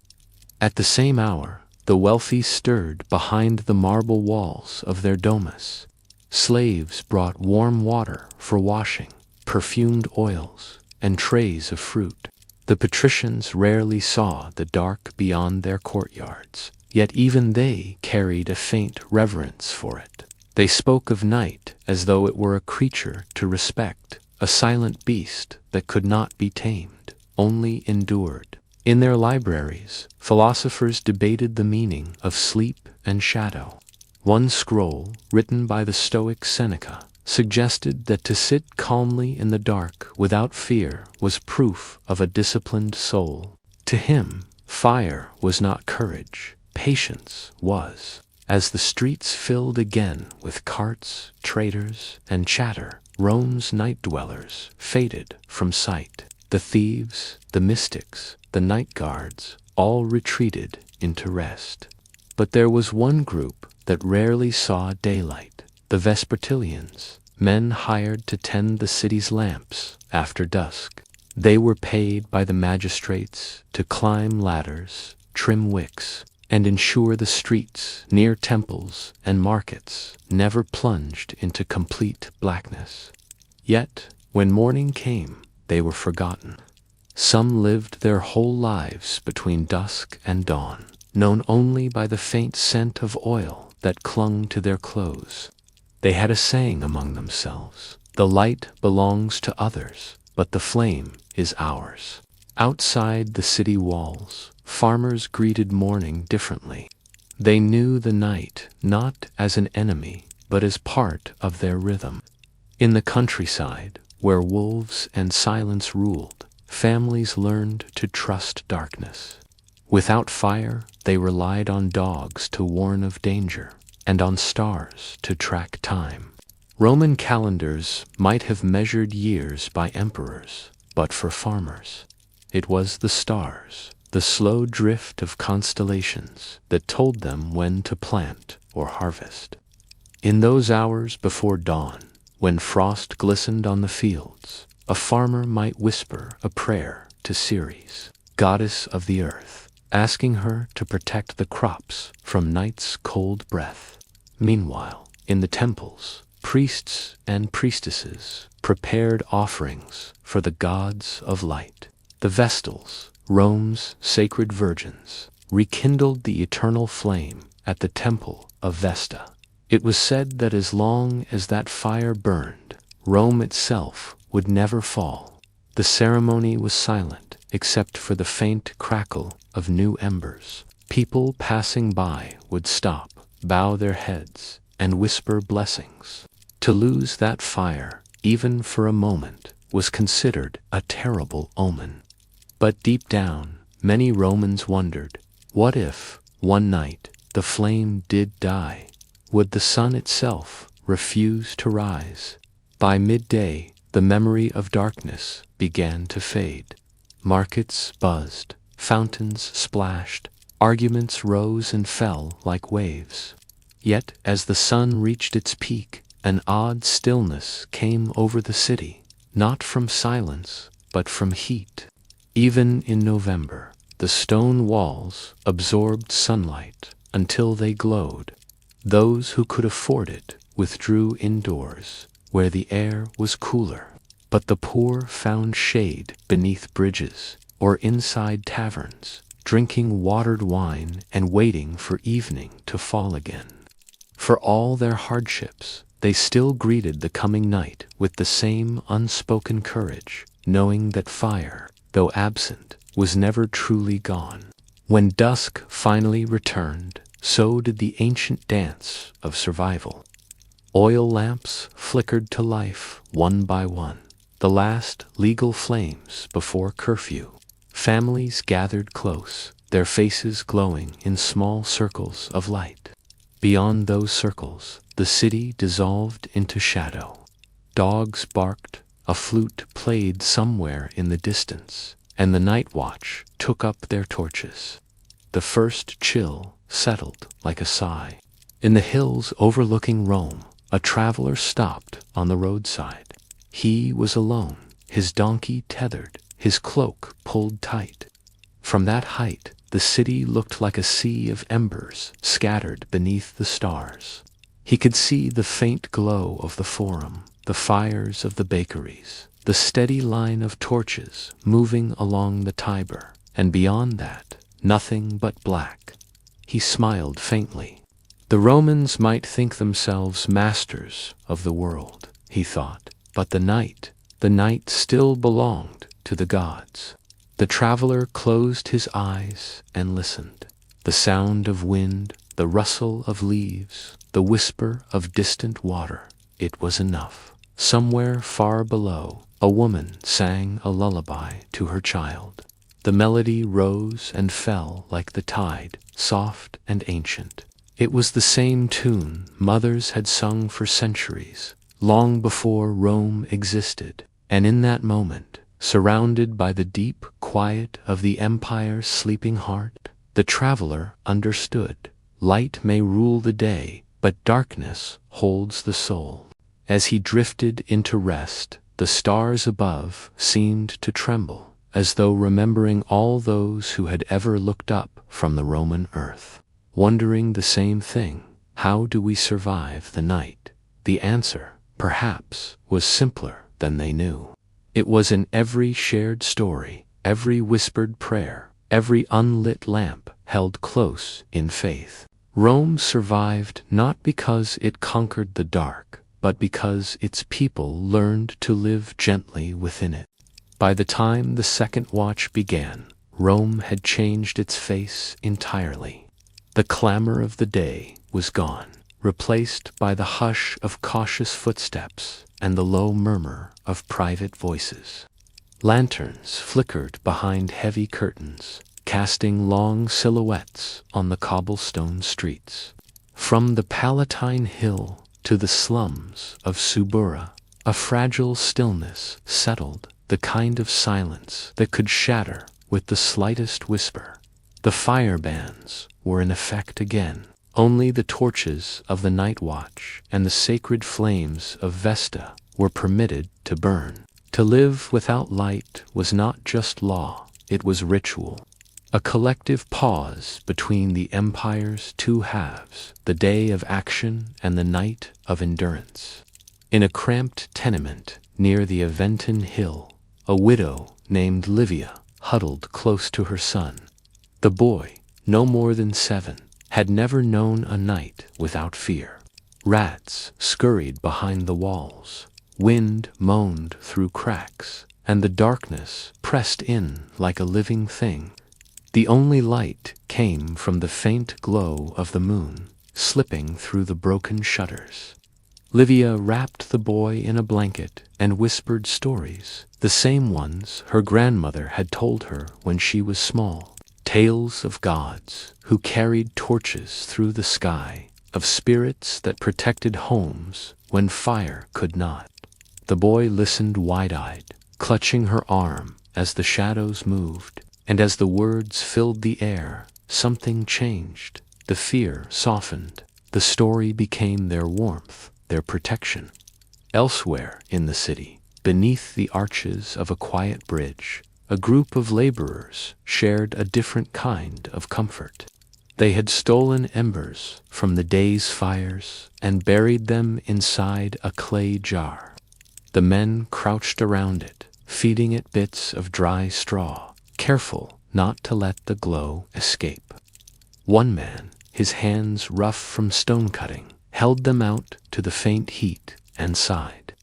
At the same hour, the wealthy stirred behind the marble walls of their domus. Slaves brought warm water for washing, perfumed oils, and trays of fruit. The patricians rarely saw the dark beyond their courtyards, yet even they carried a faint reverence for it. They spoke of night as though it were a creature to respect, a silent beast that could not be tamed, only endured. In their libraries, philosophers debated the meaning of sleep and shadow. One scroll, written by the Stoic Seneca, suggested that to sit calmly in the dark without fear was proof of a disciplined soul. To him, fire was not courage, patience was. As the streets filled again with carts, traders, and chatter, Rome's night dwellers faded from sight. The thieves, the mystics, the night guards, all retreated into rest. But there was one group that rarely saw daylight. The Vespertilians, men hired to tend the city's lamps after dusk. They were paid by the magistrates to climb ladders, trim wicks, and ensure the streets near temples and markets never plunged into complete blackness. Yet, when morning came, they were forgotten. Some lived their whole lives between dusk and dawn, known only by the faint scent of oil that clung to their clothes. They had a saying among themselves: "The light belongs to others, but the flame is ours." Outside the city walls, farmers greeted morning differently. They knew the night not as an enemy, but as part of their rhythm. In the countryside, where wolves and silence ruled, families learned to trust darkness. Without fire, they relied on dogs to warn of danger, and on stars to track time. Roman calendars might have measured years by emperors, but for farmers, it was the stars, the slow drift of constellations, that told them when to plant or harvest. In those hours before dawn, when frost glistened on the fields, a farmer might whisper a prayer to Ceres, goddess of the earth, asking her to protect the crops from night's cold breath. Meanwhile, in the temples, priests and priestesses prepared offerings for the gods of light. The Vestals, Rome's sacred virgins, rekindled the eternal flame at the temple of Vesta. It was said that as long as that fire burned, Rome itself would never fall. The ceremony was silent except for the faint crackle of new embers. People passing by would stop, bow their heads, and whisper blessings. To lose that fire, even for a moment, was considered a terrible omen. But deep down, many Romans wondered, what if, one night, the flame did die? Would the sun itself refuse to rise? By midday, the memory of darkness began to fade. Markets buzzed, fountains splashed, arguments rose and fell like waves. Yet, as the sun reached its peak, an odd stillness came over the city, not from silence, but from heat. Even in November, the stone walls absorbed sunlight until they glowed. Those who could afford it withdrew indoors, where the air was cooler. But the poor found shade beneath bridges or inside taverns, drinking watered wine and waiting for evening to fall again. For all their hardships, they still greeted the coming night with the same unspoken courage, knowing that fire, though absent, was never truly gone. When dusk finally returned, so did the ancient dance of survival. Oil lamps flickered to life one by one, the last legal flames before curfew. Families gathered close, their faces glowing in small circles of light. Beyond those circles, the city dissolved into shadow. Dogs barked, a flute played somewhere in the distance, and the night watch took up their torches. The first chill settled like a sigh. In the hills overlooking Rome, a traveler stopped on the roadside. He was alone, his donkey tethered, his cloak pulled tight. From that height, the city looked like a sea of embers scattered beneath the stars. He could see the faint glow of the forum, the fires of the bakeries, the steady line of torches moving along the Tiber, and beyond that, nothing but black. He smiled faintly. The Romans might think themselves masters of the world, he thought, but the night still belonged to the gods. The traveler closed his eyes and listened. The sound of wind, the rustle of leaves, the whisper of distant water, it was enough. Somewhere far below, a woman sang a lullaby to her child. The melody rose and fell like the tide, soft and ancient. It was the same tune mothers had sung for centuries, long before Rome existed, and in that moment, surrounded by the deep quiet of the empire's sleeping heart, the traveler understood. Light may rule the day, but darkness holds the soul. As he drifted into rest, the stars above seemed to tremble, as though remembering all those who had ever looked up from the Roman earth, wondering the same thing: how do we survive the night? The answer, perhaps, was simpler than they knew. It was in every shared story, every whispered prayer, every unlit lamp held close in faith. Rome survived not because it conquered the dark, but because its people learned to live gently within it. By the time the second watch began, Rome had changed its face entirely. The clamor of the day was gone, replaced by the hush of cautious footsteps and the low murmur of private voices. Lanterns flickered behind heavy curtains, casting long silhouettes on the cobblestone streets. From the Palatine Hill to the slums of Subura, a fragile stillness settled, the kind of silence that could shatter with the slightest whisper. The fire bans were in effect again. Only the torches of the night watch and the sacred flames of Vesta were permitted to burn. To live without light was not just law, it was ritual. A collective pause between the empire's two halves, the day of action and the night of endurance. In a cramped tenement near the Aventin Hill, a widow named Livia huddled close to her son. The boy, no more than 7, had never known a night without fear. Rats scurried behind the walls, wind moaned through cracks, and the darkness pressed in like a living thing. The only light came from the faint glow of the moon, slipping through the broken shutters. Livia wrapped the boy in a blanket and whispered stories, the same ones her grandmother had told her when she was small. Tales of gods who carried torches through the sky, of spirits that protected homes when fire could not. The boy listened wide-eyed, clutching her arm as the shadows moved, and as the words filled the air, something changed. The fear softened. The story became their warmth, their protection. Elsewhere in the city, beneath the arches of a quiet bridge, a group of laborers shared a different kind of comfort. They had stolen embers from the day's fires and buried them inside a clay jar. The men crouched around it, feeding it bits of dry straw, careful not to let the glow escape. One man, his hands rough from stone cutting, held them out to the faint heat and sighed.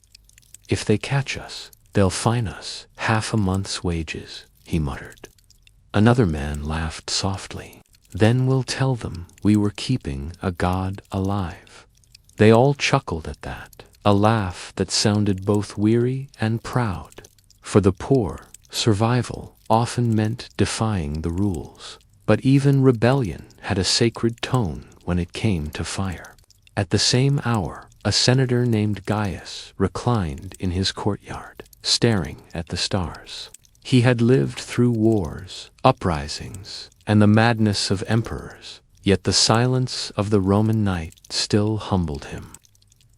"If they catch us, they'll fine us half a month's wages," he muttered. Another man laughed softly. "Then we'll tell them we were keeping a god alive." They all chuckled at that, a laugh that sounded both weary and proud. For the poor, survival often meant defying the rules, but even rebellion had a sacred tone when it came to fire. At the same hour, a senator named Gaius reclined in his courtyard, staring at the stars. He had lived through wars, uprisings, and the madness of emperors, yet the silence of the Roman night still humbled him.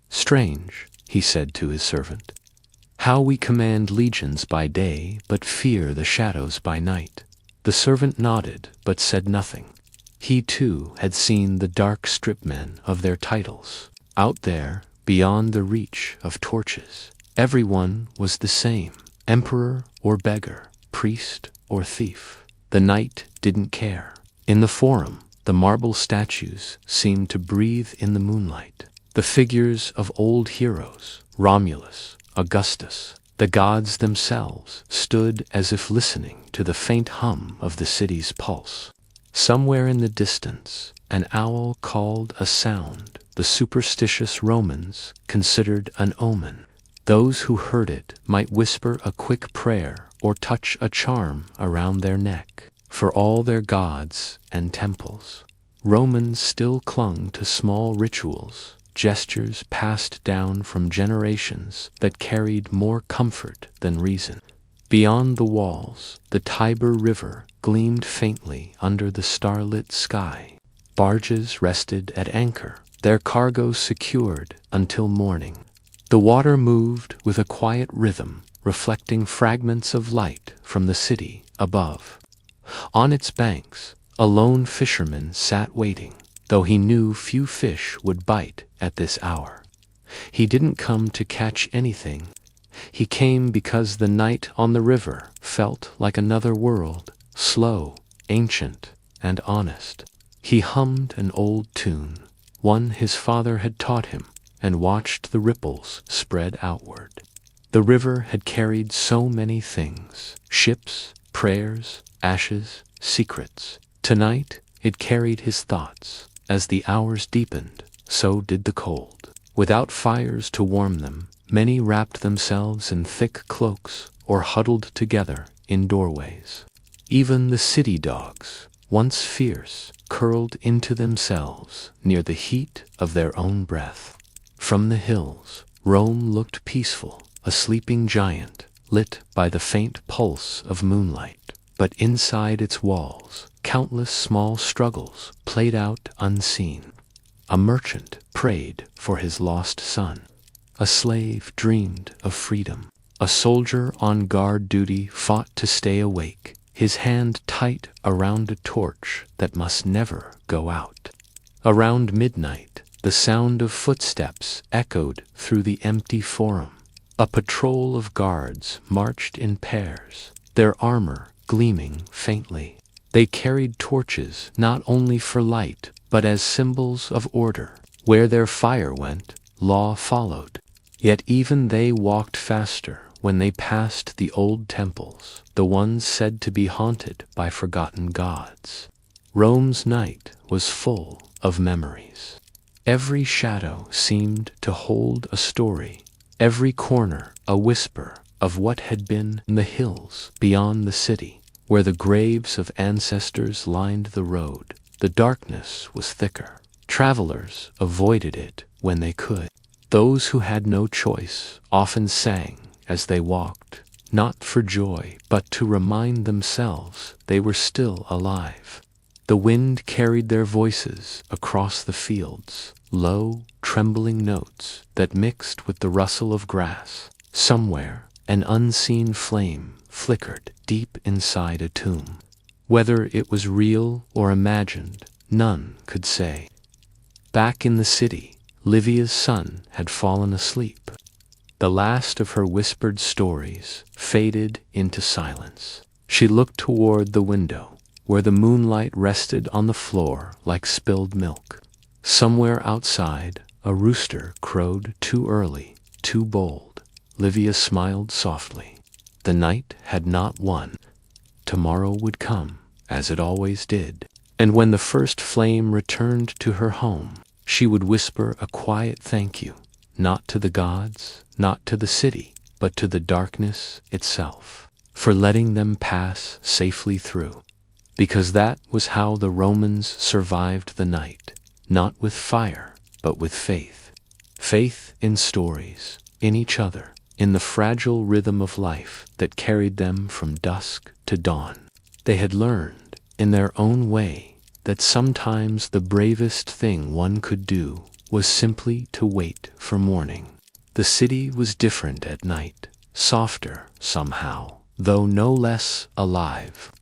"Strange," he said to his servant, "how we command legions by day but fear the shadows by night." The servant nodded but said nothing. He too had seen the dark stripmen of their titles. Out there, beyond the reach of torches, everyone was the same, emperor or beggar, priest or thief. The night didn't care. In the forum, the marble statues seemed to breathe in the moonlight. The figures of old heroes, Romulus, Augustus, the gods themselves, stood as if listening to the faint hum of the city's pulse. Somewhere in the distance, an owl called a sound the superstitious Romans considered an omen. Those who heard it might whisper a quick prayer or touch a charm around their neck. For all their gods and temples, Romans still clung to small rituals, gestures passed down from generations that carried more comfort than reason. Beyond the walls, the Tiber River gleamed faintly under the starlit sky. Barges rested at anchor, their cargo secured until morning. The water moved with a quiet rhythm, reflecting fragments of light from the city above. On its banks, a lone fisherman sat waiting, though he knew few fish would bite at this hour. He didn't come to catch anything. He came because the night on the river felt like another world, slow, ancient, and honest. He hummed an old tune, one his father had taught him, and watched the ripples spread outward. The river had carried so many things: ships, prayers, ashes, secrets. Tonight it carried his thoughts. As the hours deepened, so did the cold. Without fires to warm them, many wrapped themselves in thick cloaks or huddled together in doorways. Even the city dogs, once fierce, curled into themselves near the heat of their own breath. From the hills, Rome looked peaceful, a sleeping giant, lit by the faint pulse of moonlight. But inside its walls, countless small struggles played out unseen. A merchant prayed for his lost son. A slave dreamed of freedom. A soldier on guard duty fought to stay awake, his hand tight around a torch that must never go out. Around midnight, the sound of footsteps echoed through the empty forum. A patrol of guards marched in pairs, their armor gleaming faintly. They carried torches not only for light, but as symbols of order. Where their fire went, law followed. Yet even they walked faster when they passed the old temples, the ones said to be haunted by forgotten gods. Rome's night was full of memories. Every shadow seemed to hold a story, every corner a whisper of what had been in the hills beyond the city, where the graves of ancestors lined the road. The darkness was thicker. Travelers avoided it when they could. Those who had no choice often sang as they walked, not for joy, but to remind themselves they were still alive. The wind carried their voices across the fields, low, trembling notes that mixed with the rustle of grass. Somewhere, an unseen flame flickered deep inside a tomb. Whether it was real or imagined, none could say. Back in the city, Livia's son had fallen asleep. The last of her whispered stories faded into silence. She looked toward the window, where the moonlight rested on the floor like spilled milk. Somewhere outside, a rooster crowed too early, too bold. Livia smiled softly. The night had not won. Tomorrow would come, as it always did. And when the first flame returned to her home, she would whisper a quiet thank you, not to the gods, not to the city, but to the darkness itself, for letting them pass safely through. Because that was how the Romans survived the night, not with fire, but with faith. Faith in stories, in each other, in the fragile rhythm of life that carried them from dusk to dawn. They had learned, in their own way, that sometimes the bravest thing one could do was simply to wait for morning. The city was different at night, softer somehow, though no less alive.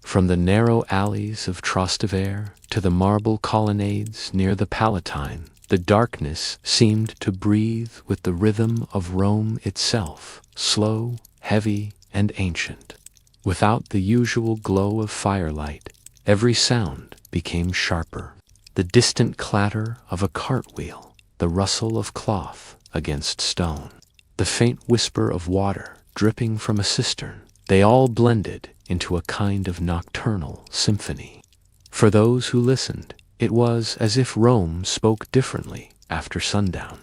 From the narrow alleys of Trastevere to the marble colonnades near the Palatine, the darkness seemed to breathe with the rhythm of Rome itself, slow, heavy, and ancient. Without the usual glow of firelight, every sound became sharper. The distant clatter of a cartwheel, the rustle of cloth against stone, the faint whisper of water dripping from a cistern, they all blended into a kind of nocturnal symphony. For those who listened, it was as if Rome spoke differently after sundown.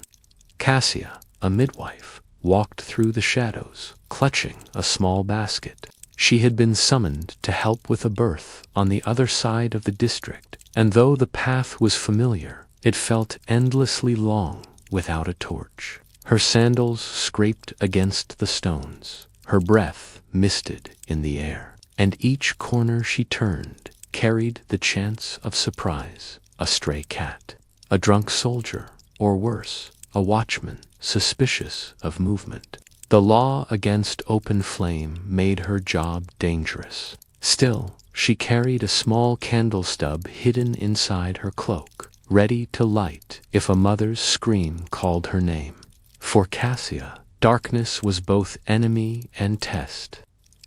Cassia, a midwife, walked through the shadows, clutching a small basket. She had been summoned to help with a birth on the other side of the district, and though the path was familiar, it felt endlessly long without a torch. Her sandals scraped against the stones, her breath misted in the air, and each corner she turned carried the chance of surprise: a stray cat, a drunk soldier, or worse, a watchman suspicious of movement. The law against open flame made her job dangerous. Still, she carried a small candle stub hidden inside her cloak, ready to light if a mother's scream called her name. For Cassia, darkness was both enemy and test.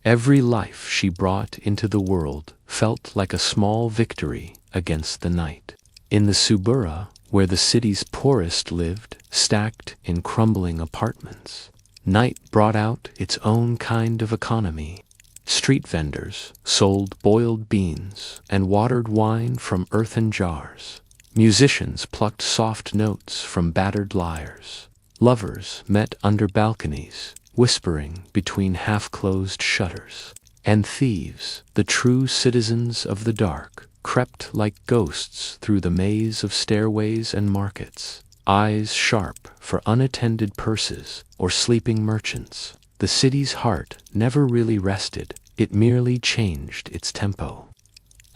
Every life she brought into the world felt like a small victory against the night. In the Subura, where the city's poorest lived, stacked in crumbling apartments, night brought out its own kind of economy. Street vendors sold boiled beans and watered wine from earthen jars. Musicians plucked soft notes from battered lyres. Lovers met under balconies, whispering between half-closed shutters. And thieves, the true citizens of the dark, crept like ghosts through the maze of stairways and markets, eyes sharp for unattended purses or sleeping merchants. The city's heart never really rested, it merely changed its tempo.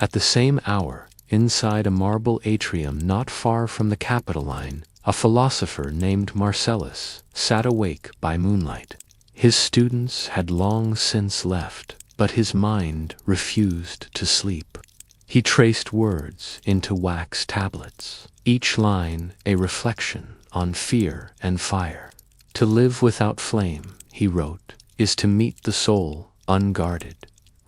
At the same hour, inside a marble atrium not far from the Capitoline, a philosopher named Marcellus sat awake by moonlight. His students had long since left, but his mind refused to sleep. He traced words into wax tablets, each line a reflection on fear and fire. To live without flame, he wrote, is to meet the soul unguarded.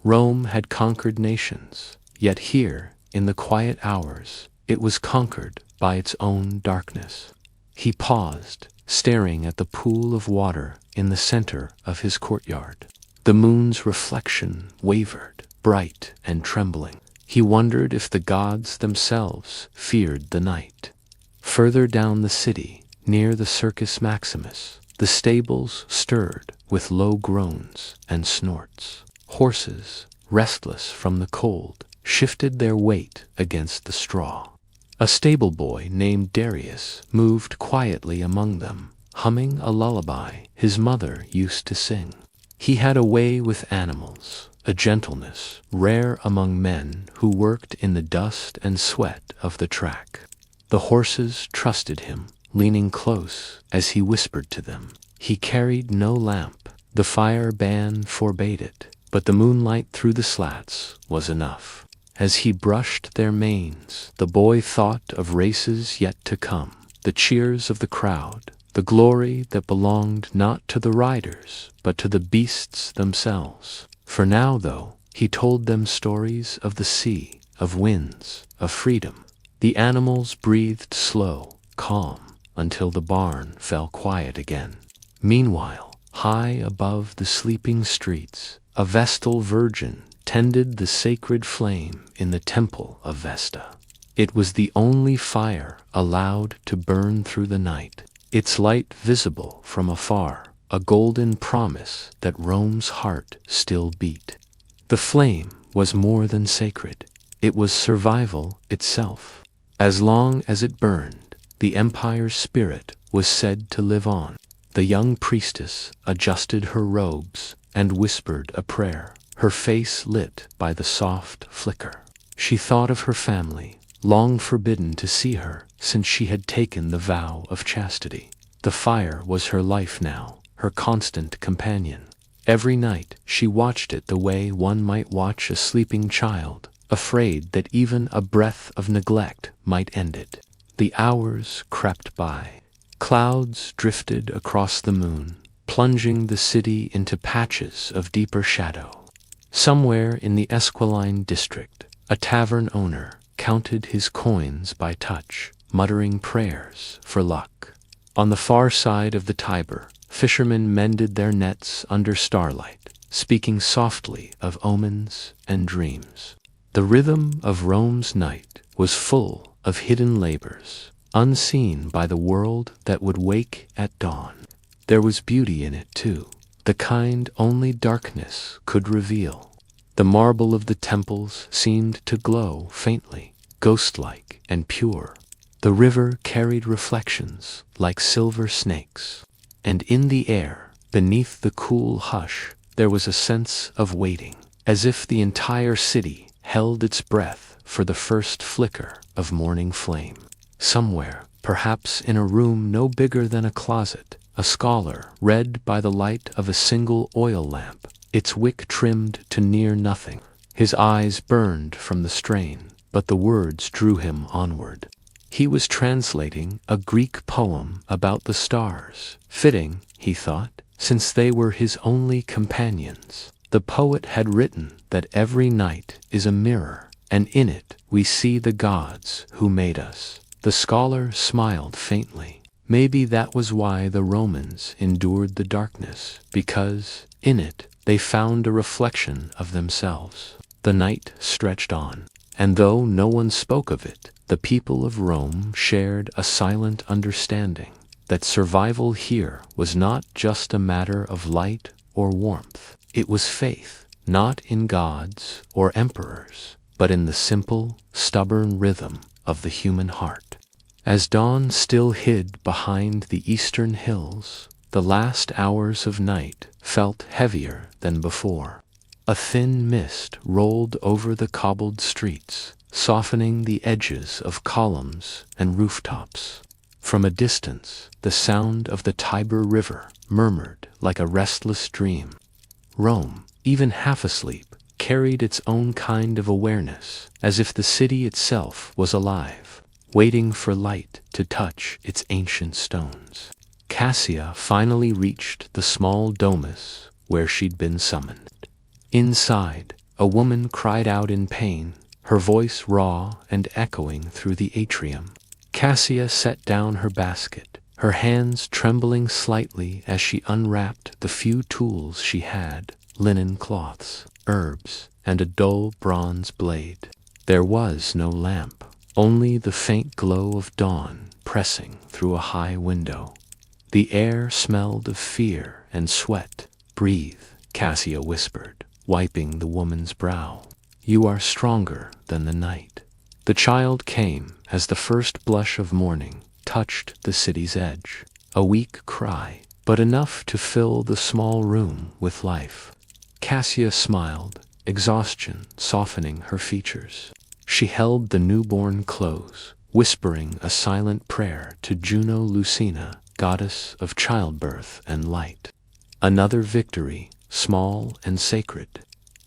Rome had conquered nations, yet here, in the quiet hours, it was conquered by its own darkness. He paused, staring at the pool of water in the center of his courtyard. The moon's reflection wavered, bright and trembling. He wondered if the gods themselves feared the night. Further down the city, near the Circus Maximus, the stables stirred with low groans and snorts. Horses, restless from the cold, shifted their weight against the straw. A stable boy named Darius moved quietly among them, humming a lullaby his mother used to sing. He had a way with animals, a gentleness rare among men who worked in the dust and sweat of the track. The horses trusted him, leaning close as he whispered to them. He carried no lamp. The fire ban forbade it, but the moonlight through the slats was enough. As he brushed their manes, the boy thought of races yet to come, the cheers of the crowd, the glory that belonged not to the riders, but to the beasts themselves. For now, though, he told them stories of the sea, of winds, of freedom. The animals breathed slow, calm, until the barn fell quiet again. Meanwhile, high above the sleeping streets, a Vestal Virgin tended the sacred flame in the temple of Vesta. It was the only fire allowed to burn through the night, its light visible from afar, a golden promise that Rome's heart still beat. The flame was more than sacred. It was survival itself. As long as it burned, the empire's spirit was said to live on. The young priestess adjusted her robes and whispered a prayer, her face lit by the soft flicker. She thought of her family, long forbidden to see her since she had taken the vow of chastity. The fire was her life now, her constant companion. Every night she watched it the way one might watch a sleeping child, afraid that even a breath of neglect might end it. The hours crept by. Clouds drifted across the moon, plunging the city into patches of deeper shadow. Somewhere in the Esquiline district, a tavern owner counted his coins by touch, muttering prayers for luck. On the far side of the Tiber, fishermen mended their nets under starlight, speaking softly of omens and dreams. The rhythm of Rome's night was full of hidden labors, unseen by the world that would wake at dawn. There was beauty in it, too, the kind only darkness could reveal. The marble of the temples seemed to glow faintly, ghost-like and pure. The river carried reflections like silver snakes, and in the air, beneath the cool hush, there was a sense of waiting, as if the entire city held its breath for the first flicker of morning flame. Somewhere, perhaps in a room no bigger than a closet, a scholar read by the light of a single oil lamp, its wick trimmed to near nothing. His eyes burned from the strain, but the words drew him onward. He was translating a Greek poem about the stars, fitting, he thought, since they were his only companions. The poet had written that every night is a mirror, and in it we see the gods who made us. The scholar smiled faintly. Maybe that was why the Romans endured the darkness, because, in it, they found a reflection of themselves. The night stretched on, and though no one spoke of it, the people of Rome shared a silent understanding that survival here was not just a matter of light or warmth. It was faith, not in gods or emperors, but in the simple, stubborn rhythm of the human heart. As dawn still hid behind the eastern hills, the last hours of night felt heavier than before. A thin mist rolled over the cobbled streets, softening the edges of columns and rooftops. From a distance, the sound of the Tiber River murmured like a restless dream. Rome, even half asleep, carried its own kind of awareness, as if the city itself was alive, waiting for light to touch its ancient stones. Cassia finally reached the small domus where she'd been summoned. Inside, a woman cried out in pain, her voice raw and echoing through the atrium. Cassia set down her basket, her hands trembling slightly as she unwrapped the few tools she had: linen cloths, herbs, and a dull bronze blade. There was no lamp, only the faint glow of dawn pressing through a high window. The air smelled of fear and sweat. "Breathe," Cassia whispered, wiping the woman's brow. "You are stronger than the night." The child came as the first blush of morning touched the city's edge. A weak cry, but enough to fill the small room with life. Cassia smiled, exhaustion softening her features. She held the newborn close, whispering a silent prayer to Juno Lucina, goddess of childbirth and light. Another victory, small and sacred.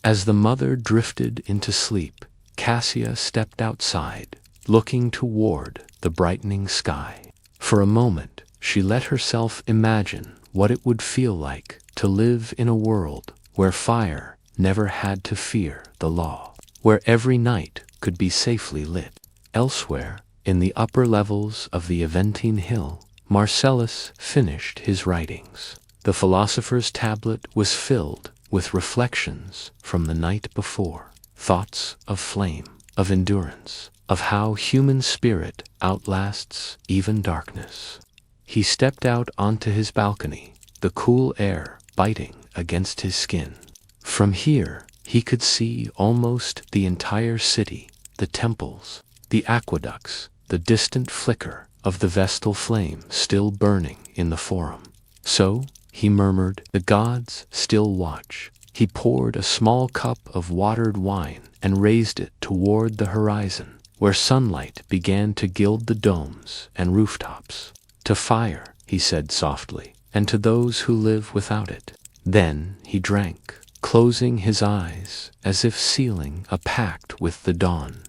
As the mother drifted into sleep, Cassia stepped outside, looking toward the brightening sky. For a moment, she let herself imagine what it would feel like to live in a world where fire never had to fear the law, where every night could be safely lit. Elsewhere, in the upper levels of the Aventine Hill, Marcellus finished his writings. The philosopher's tablet was filled with reflections from the night before, thoughts of flame, of endurance, of how human spirit outlasts even darkness. He stepped out onto his balcony, the cool air biting against his skin. From here, he could see almost the entire city, the temples, the aqueducts, the distant flicker of the Vestal flame still burning in the Forum. "So," he murmured, "the gods still watch." He poured a small cup of watered wine and raised it toward the horizon, where sunlight began to gild the domes and rooftops. "To fire," he said softly, "and to those who live without it." Then he drank, closing his eyes as if sealing a pact with the dawn.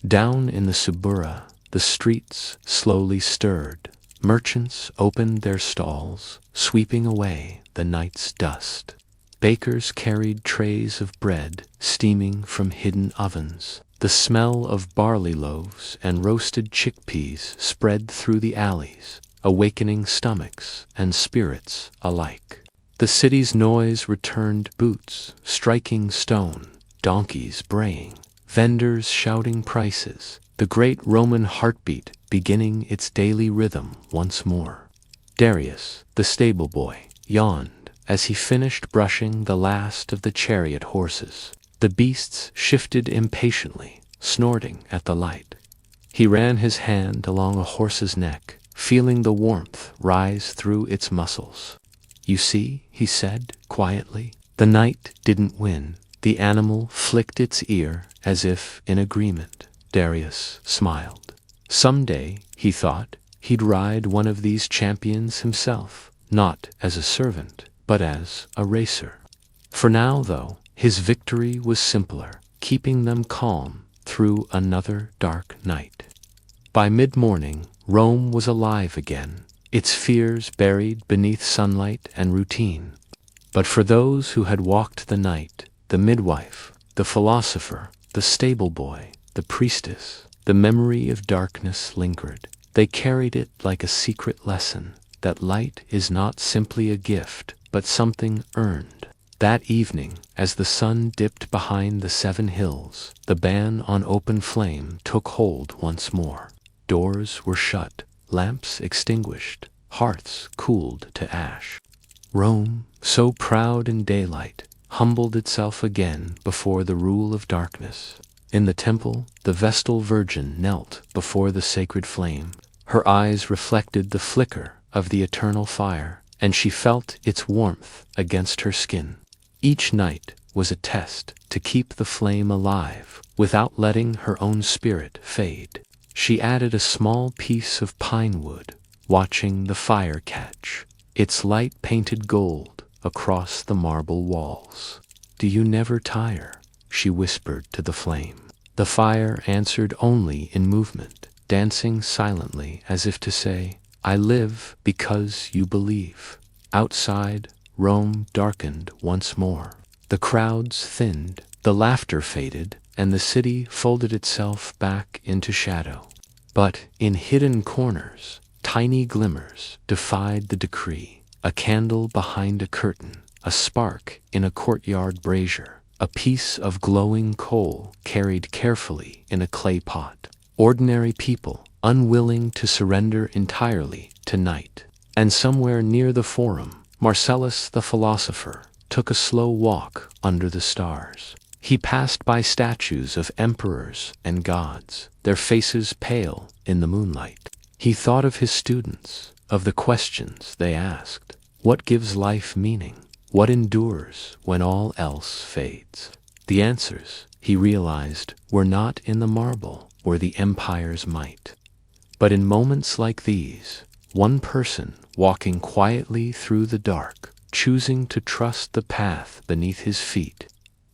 Down in the Subura, the streets slowly stirred. Merchants opened their stalls, sweeping away the night's dust. Bakers carried trays of bread steaming from hidden ovens. The smell of barley loaves and roasted chickpeas spread through the alleys, awakening stomachs and spirits alike. The city's noise returned: boots striking stone, donkeys braying, vendors shouting prices, the great Roman heartbeat beginning its daily rhythm once more. Darius, the stable boy, yawned as he finished brushing the last of the chariot horses. The beasts shifted impatiently, snorting at the light. He ran his hand along a horse's neck, feeling the warmth rise through its muscles. "You see," he said quietly, "the night didn't win." The animal flicked its ear as if in agreement. Darius smiled. Someday, he thought, he'd ride one of these champions himself, not as a servant, but as a racer. For now, though, his victory was simpler, keeping them calm through another dark night. By mid-morning, Rome was alive again, its fears buried beneath sunlight and routine. But for those who had walked the night, the midwife, the philosopher, the stable boy, the priestess, the memory of darkness lingered. They carried it like a secret lesson, that light is not simply a gift, but something earned. That evening, as the sun dipped behind the 7 hills, the ban on open flame took hold once more. Doors were shut, lamps extinguished, hearths cooled to ash. Rome, so proud in daylight, humbled itself again before the rule of darkness. In the temple, the Vestal Virgin knelt before the sacred flame. Her eyes reflected the flicker of the eternal fire, and she felt its warmth against her skin. Each night was a test to keep the flame alive without letting her own spirit fade. She added a small piece of pine wood, watching the fire catch, its light painted gold across the marble walls. "Do you never tire?" she whispered to the flame. The fire answered only in movement, dancing silently as if to say, "I live because you believe." Outside, Rome darkened once more. The crowds thinned, The laughter faded, and the city folded itself back into shadow. But in hidden corners, tiny glimmers defied the decree. A candle behind a curtain, a spark in a courtyard brazier, a piece of glowing coal carried carefully in a clay pot. Ordinary people, unwilling to surrender entirely to night. And somewhere near the forum, Marcellus the philosopher took a slow walk under the stars. He passed by statues of emperors and gods, their faces pale in the moonlight. He thought of his students, of the questions they asked. What gives life meaning? What endures when all else fades? The answers, he realized, were not in the marble or the empire's might, but in moments like these, one person walking quietly through the dark, choosing to trust the path beneath his feet.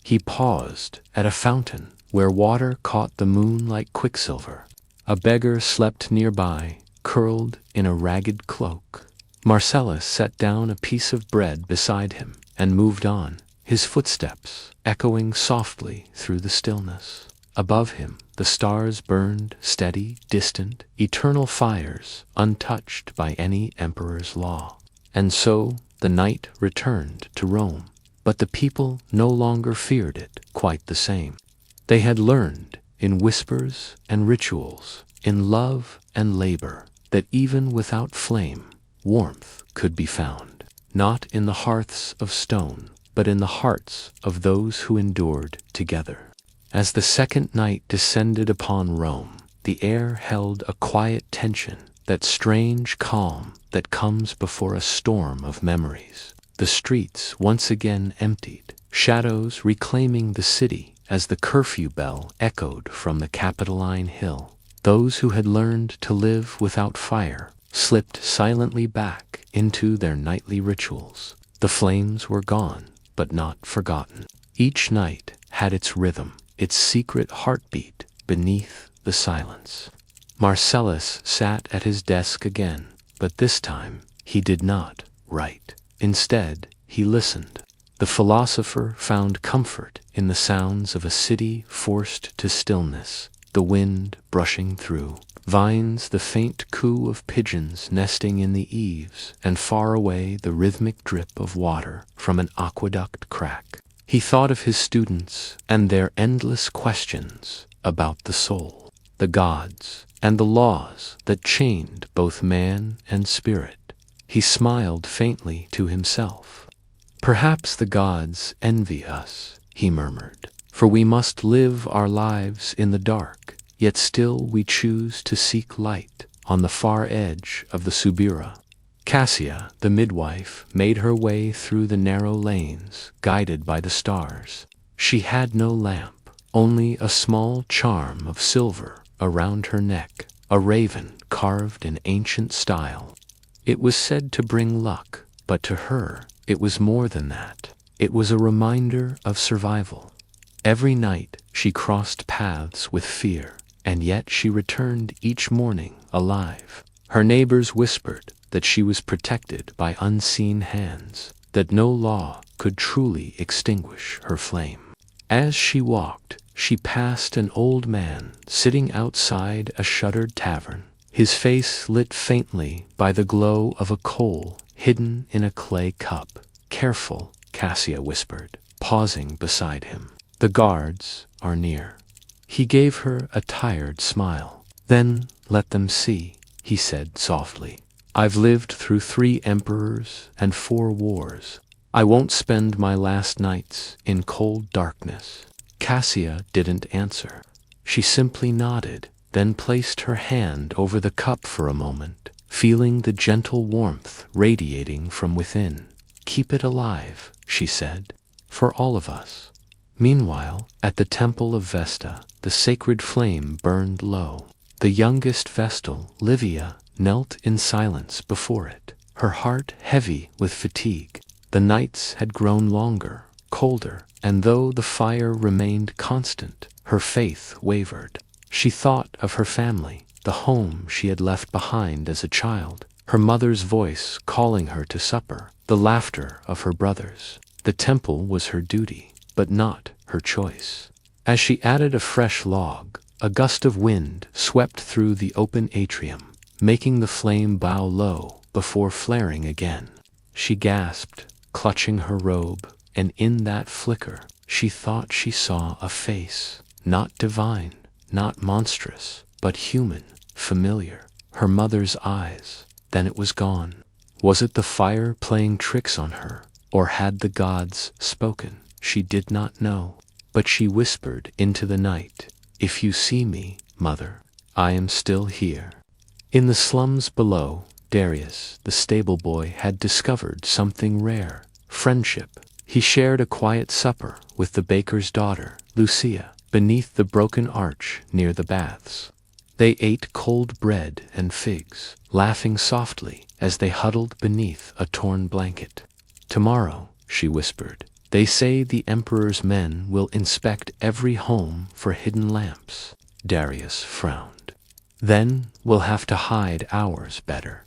He paused at a fountain where water caught the moon like quicksilver. A beggar slept nearby, curled in a ragged cloak. Marcellus set down a piece of bread beside him and moved on, his footsteps echoing softly through the stillness. Above him, the stars burned steady, distant, eternal fires, untouched by any emperor's law. And so the night returned to Rome, but the people no longer feared it quite the same. They had learned, in whispers and rituals, in love and labor, that even without flame, warmth could be found, not in the hearths of stone, but in the hearts of those who endured together. As the second night descended upon Rome, the air held a quiet tension, that strange calm that comes before a storm of memories. The streets once again emptied, shadows reclaiming the city as the curfew bell echoed from the Capitoline Hill. Those who had learned to live without fire slipped silently back into their nightly rituals. The flames were gone, but not forgotten. Each night had its rhythm, its secret heartbeat beneath the silence. Marcellus sat at his desk again, but this time he did not write. Instead, he listened. The philosopher found comfort in the sounds of a city forced to stillness, the wind brushing through vines, the faint coo of pigeons nesting in the eaves, and far away the rhythmic drip of water from an aqueduct crack. He thought of his students and their endless questions about the soul, the gods, and the laws that chained both man and spirit. He smiled faintly to himself. Perhaps the gods envy us, he murmured, for we must live our lives in the dark, yet still we choose to seek light on the far edge of the Subura. Cassia, the midwife, made her way through the narrow lanes, guided by the stars. She had no lamp, only a small charm of silver around her neck, a raven carved in ancient style. It was said to bring luck, but to her it was more than that. It was a reminder of survival. Every night she crossed paths with fear, and yet she returned each morning alive. Her neighbors whispered that she was protected by unseen hands, that no law could truly extinguish her flame. As she walked, she passed an old man sitting outside a shuttered tavern, his face lit faintly by the glow of a coal hidden in a clay cup. "Careful," Cassia whispered, pausing beside him. "The guards are near." He gave her a tired smile. "Then let them see," he said softly. "I've lived through 3 emperors and 4 wars. I won't spend my last nights in cold darkness." Cassia didn't answer. She simply nodded, then placed her hand over the cup for a moment, feeling the gentle warmth radiating from within. "Keep it alive," she said, "for all of us." Meanwhile, at the temple of Vesta, the sacred flame burned low. The youngest Vestal, Livia, knelt in silence before it, her heart heavy with fatigue. The nights had grown longer, colder, and though the fire remained constant, her faith wavered. She thought of her family, the home she had left behind as a child, her mother's voice calling her to supper, the laughter of her brothers. The temple was her duty. but not her choice. As she added a fresh log, a gust of wind swept through the open atrium, making the flame bow low before flaring again. She gasped, clutching her robe, and in that flicker, she thought she saw a face, not divine, not monstrous, but human, familiar. Her mother's eyes. Then it was gone. Was it the fire playing tricks on her, or had the gods spoken? She did not know. But she whispered into the night, "If you see me, mother, I am still here." In the slums below, Darius, the stable boy, had discovered something rare: friendship. He shared a quiet supper with the baker's daughter, Lucia, beneath the broken arch near the baths. They ate cold bread and figs, laughing softly as they huddled beneath a torn blanket. "Tomorrow," she whispered, "they say the emperor's men will inspect every home for hidden lamps." Darius frowned. "Then we'll have to hide ours better."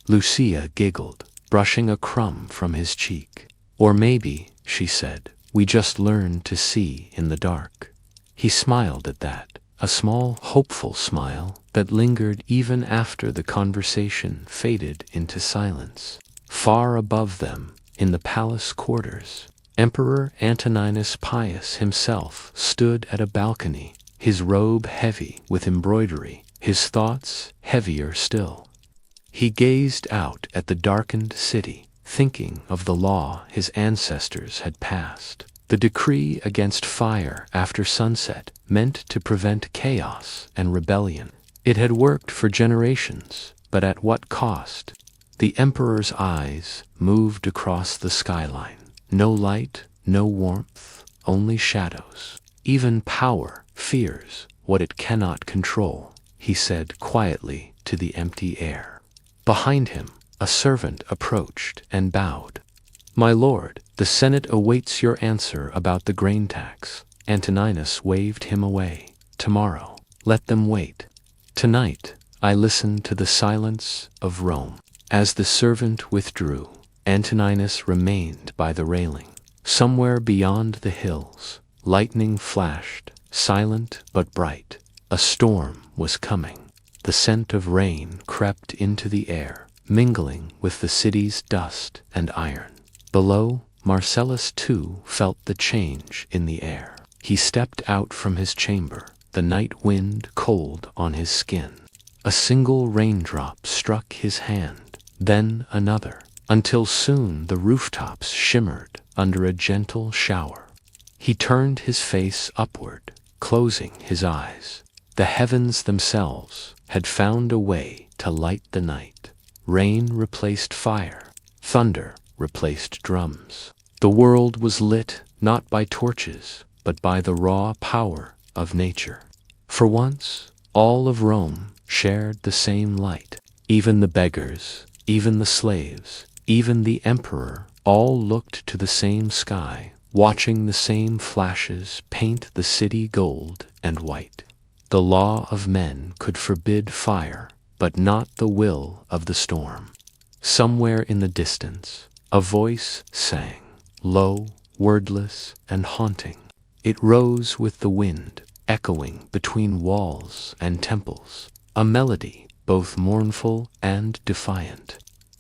Lucia giggled, brushing a crumb from his cheek. "Or maybe," she said, "we just learn to see in the dark." He smiled at that, a small, hopeful smile that lingered even after the conversation faded into silence. Far above them, in the palace quarters, Emperor Antoninus Pius himself stood at a balcony, his robe heavy with embroidery, his thoughts heavier still. He gazed out at the darkened city, thinking of the law his ancestors had passed. The decree against fire after sunset, meant to prevent chaos and rebellion. It had worked for generations, but at what cost? The emperor's eyes moved across the skyline. No light, no warmth, only shadows. Even power fears what it cannot control, he said quietly to the empty air. Behind him, a servant approached and bowed. "My lord, the Senate awaits your answer about the grain tax." Antoninus waved him away. "Tomorrow, let them wait. Tonight, I listen to the silence of Rome." As the servant withdrew, Antoninus remained by the railing. Somewhere beyond the hills, lightning flashed, silent but bright. A storm was coming. The scent of rain crept into the air, mingling with the city's dust and iron. Below, Marcellus too felt the change in the air. He stepped out from his chamber, the night wind cold on his skin. A single raindrop struck his hand, then another, until soon the rooftops shimmered under a gentle shower. He turned his face upward, closing his eyes. The heavens themselves had found a way to light the night. Rain replaced fire, thunder replaced drums. The world was lit not by torches, but by the raw power of nature. For once, all of Rome shared the same light. Even the beggars, even the slaves, even the emperor, all looked to the same sky, watching the same flashes paint the city gold and white. The law of men could forbid fire, but not the will of the storm. Somewhere in the distance, a voice sang, low, wordless, and haunting. It rose with the wind, echoing between walls and temples, a melody both mournful and defiant.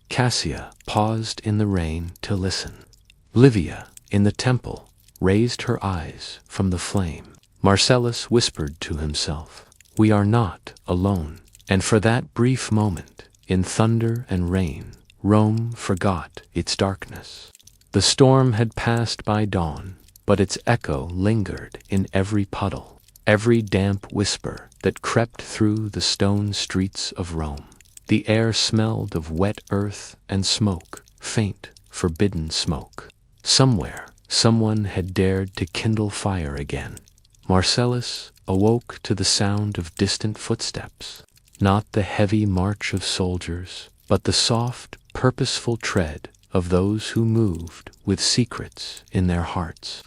Cassia paused in the rain to listen. Livia, in the temple, raised her eyes from the flame. Marcellus whispered to himself, "We are not alone." And for that brief moment, in thunder and rain, Rome forgot its darkness. The storm had passed by dawn, but its echo lingered in every puddle, every damp whisper that crept through the stone streets of Rome. The air smelled of wet earth and smoke, faint, forbidden smoke. Somewhere, someone had dared to kindle fire again. Marcellus awoke to the sound of distant footsteps, not the heavy march of soldiers, but the soft, purposeful tread of those who moved with secrets in their hearts.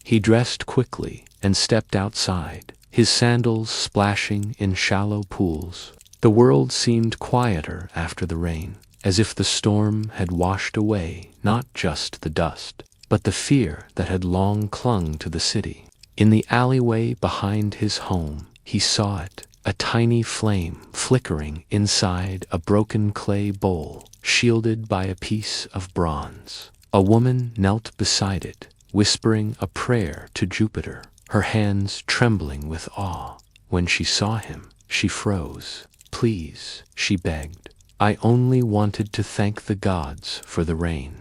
He dressed quickly and stepped outside, his sandals splashing in shallow pools. The world seemed quieter after the rain, as if the storm had washed away not just the dust, but the fear that had long clung to the city. In the alleyway behind his home, he saw it, a tiny flame flickering inside a broken clay bowl, shielded by a piece of bronze. A woman knelt beside it, whispering a prayer to Jupiter, her hands trembling with awe. When she saw him, she froze. "Please," she begged. "I only wanted to thank the gods for the rain.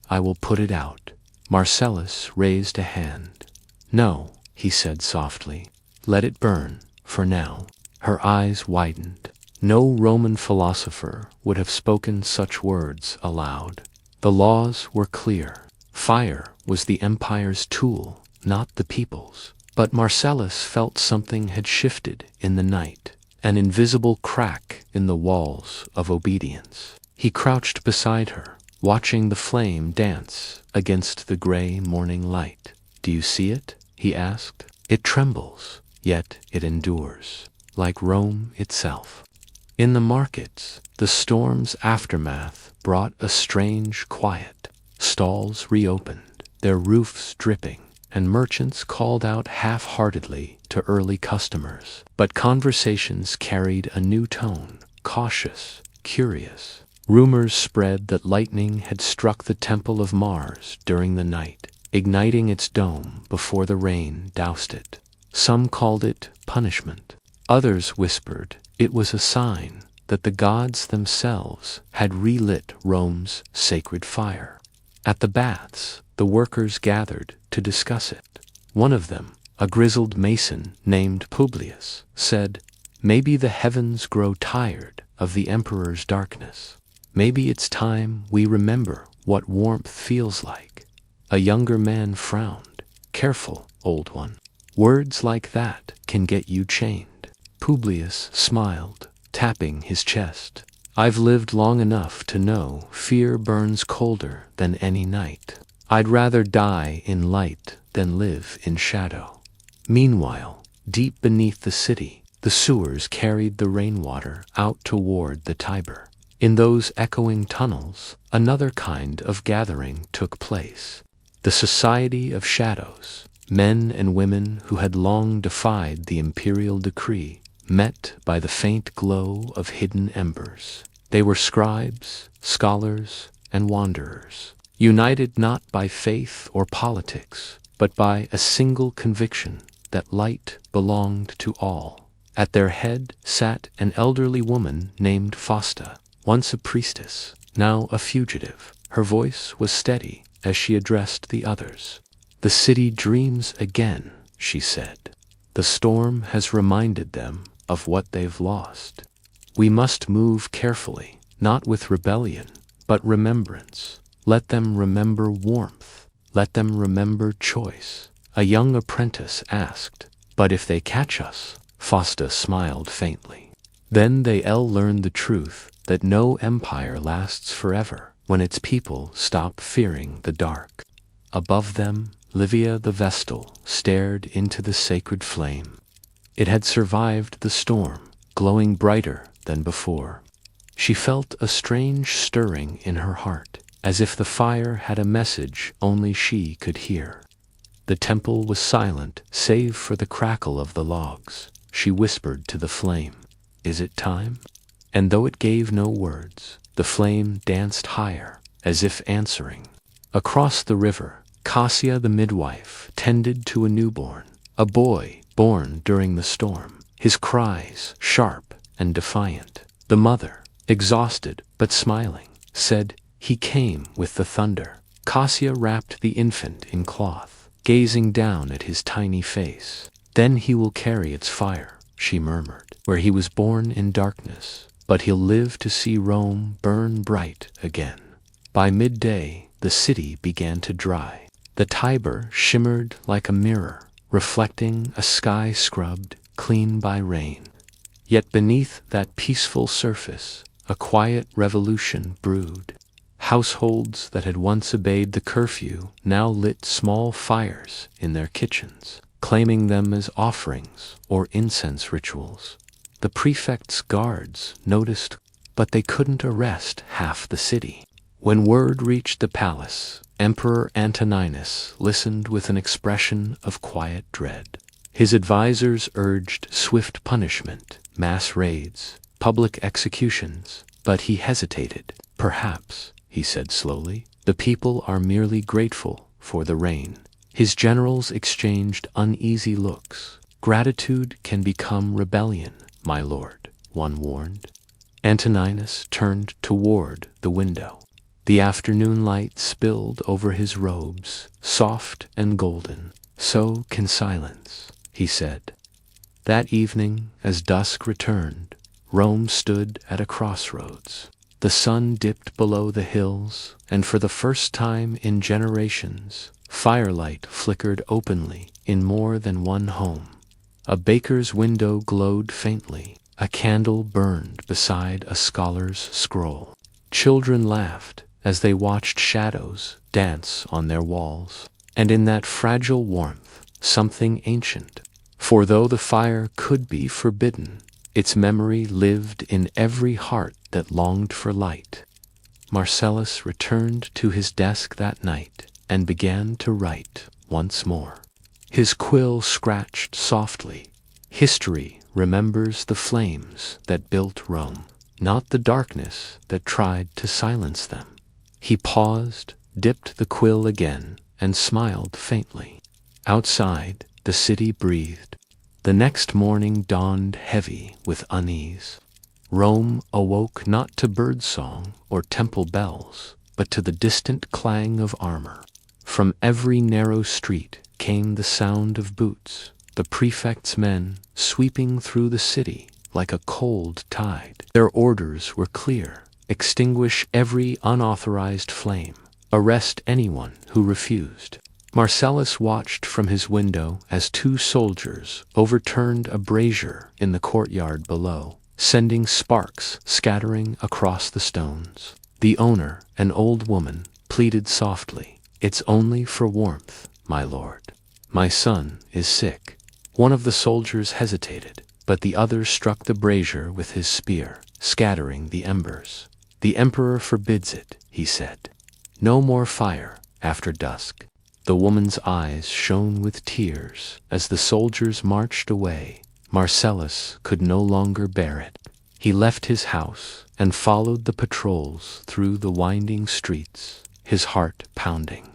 I will put it out." Marcellus raised a hand. "No," he said softly. "Let it burn, for now." Her eyes widened. No Roman philosopher would have spoken such words aloud. The laws were clear. Fire was the empire's tool, not the people's. But Marcellus felt something had shifted in the night, an invisible crack in the walls of obedience. He crouched beside her, watching the flame dance against the gray morning light. "Do you see it?" he asked. "It trembles, yet it endures, like Rome itself." In the markets, the storm's aftermath brought a strange quiet. Stalls reopened, their roofs dripping, and merchants called out half-heartedly to early customers. But conversations carried a new tone, cautious, curious. Rumors spread that lightning had struck the temple of Mars during the night, igniting its dome before the rain doused it. Some called it punishment. Others whispered it was a sign that the gods themselves had relit Rome's sacred fire. At the baths, the workers gathered to discuss it. One of them, a grizzled mason named Publius, said, "Maybe the heavens grow tired of the emperor's darkness. Maybe it's time we remember what warmth feels like." A younger man frowned. "Careful, old one. Words like that can get you chained." Publius smiled, tapping his chest. "I've lived long enough to know fear burns colder than any night. I'd rather die in light than live in shadow." Meanwhile, deep beneath the city, the sewers carried the rainwater out toward the Tiber. In those echoing tunnels, another kind of gathering took place. The Society of Shadows, men and women who had long defied the imperial decree, met by the faint glow of hidden embers. They were scribes, scholars, and wanderers, united not by faith or politics, but by a single conviction that light belonged to all. At their head sat an elderly woman named Fausta, once a priestess, now a fugitive. Her voice was steady as she addressed the others. "The city dreams again," she said. "The storm has reminded them of what they've lost. We must move carefully, not with rebellion, but remembrance. Let them remember warmth. Let them remember choice." A young apprentice asked, "But if they catch us?" Fausta smiled faintly. "Then they'll learn the truth that no empire lasts forever when its people stop fearing the dark." Above them, Livia the Vestal stared into the sacred flame. It had survived the storm, glowing brighter than before. She felt a strange stirring in her heart, as if the fire had a message only she could hear. The temple was silent, save for the crackle of the logs. She whispered to the flame, "Is it time?" And though it gave no words, the flame danced higher, as if answering. Across the river, Cassia the midwife tended to a newborn, a boy born during the storm, his cries sharp and defiant. The mother, exhausted but smiling, said, "He came with the thunder." Cassia wrapped the infant in cloth, gazing down at his tiny face. "Then he will carry its fire," she murmured, "where he was born in darkness, but he'll live to see Rome burn bright again." By midday, the city began to dry. The Tiber shimmered like a mirror, reflecting a sky scrubbed clean by rain. Yet beneath that peaceful surface, a quiet revolution brewed. Households that had once obeyed the curfew now lit small fires in their kitchens, claiming them as offerings or incense rituals. The prefect's guards noticed, but they couldn't arrest half the city. When word reached the palace, Emperor Antoninus listened with an expression of quiet dread. His advisors urged swift punishment, mass raids, public executions, but he hesitated. Perhaps, he said slowly, the people are merely grateful for the rain. His generals exchanged uneasy looks. Gratitude can become rebellion, my lord, one warned. Antoninus turned toward the window. The afternoon light spilled over his robes, soft and golden. So can silence, he said. That evening, as dusk returned, Rome stood at a crossroads. The sun dipped below the hills, and for the first time in generations, firelight flickered openly in more than one home. A baker's window glowed faintly. A candle burned beside a scholar's scroll. Children laughed as they watched shadows dance on their walls. And in that fragile warmth, something ancient. For though the fire could be forbidden, its memory lived in every heart that longed for light. Marcellus returned to his desk that night and began to write once more. His quill scratched softly. History remembers the flames that built Rome, not the darkness that tried to silence them. He paused, dipped the quill again, and smiled faintly. Outside, the city breathed. The next morning dawned heavy with unease. Rome awoke not to birdsong or temple bells, but to the distant clang of armor. From every narrow street came the sound of boots, the prefect's men sweeping through the city like a cold tide. Their orders were clear: extinguish every unauthorized flame, arrest anyone who refused. Marcellus watched from his window as two soldiers overturned a brazier in the courtyard below, sending sparks scattering across the stones. The owner, an old woman, pleaded softly, "It's only for warmth, my lord. My son is sick." One of the soldiers hesitated, but the other struck the brazier with his spear, scattering the embers. "The emperor forbids it," he said. "No more fire after dusk." The woman's eyes shone with tears as the soldiers marched away. Marcellus could no longer bear it. He left his house and followed the patrols through the winding streets, his heart pounding.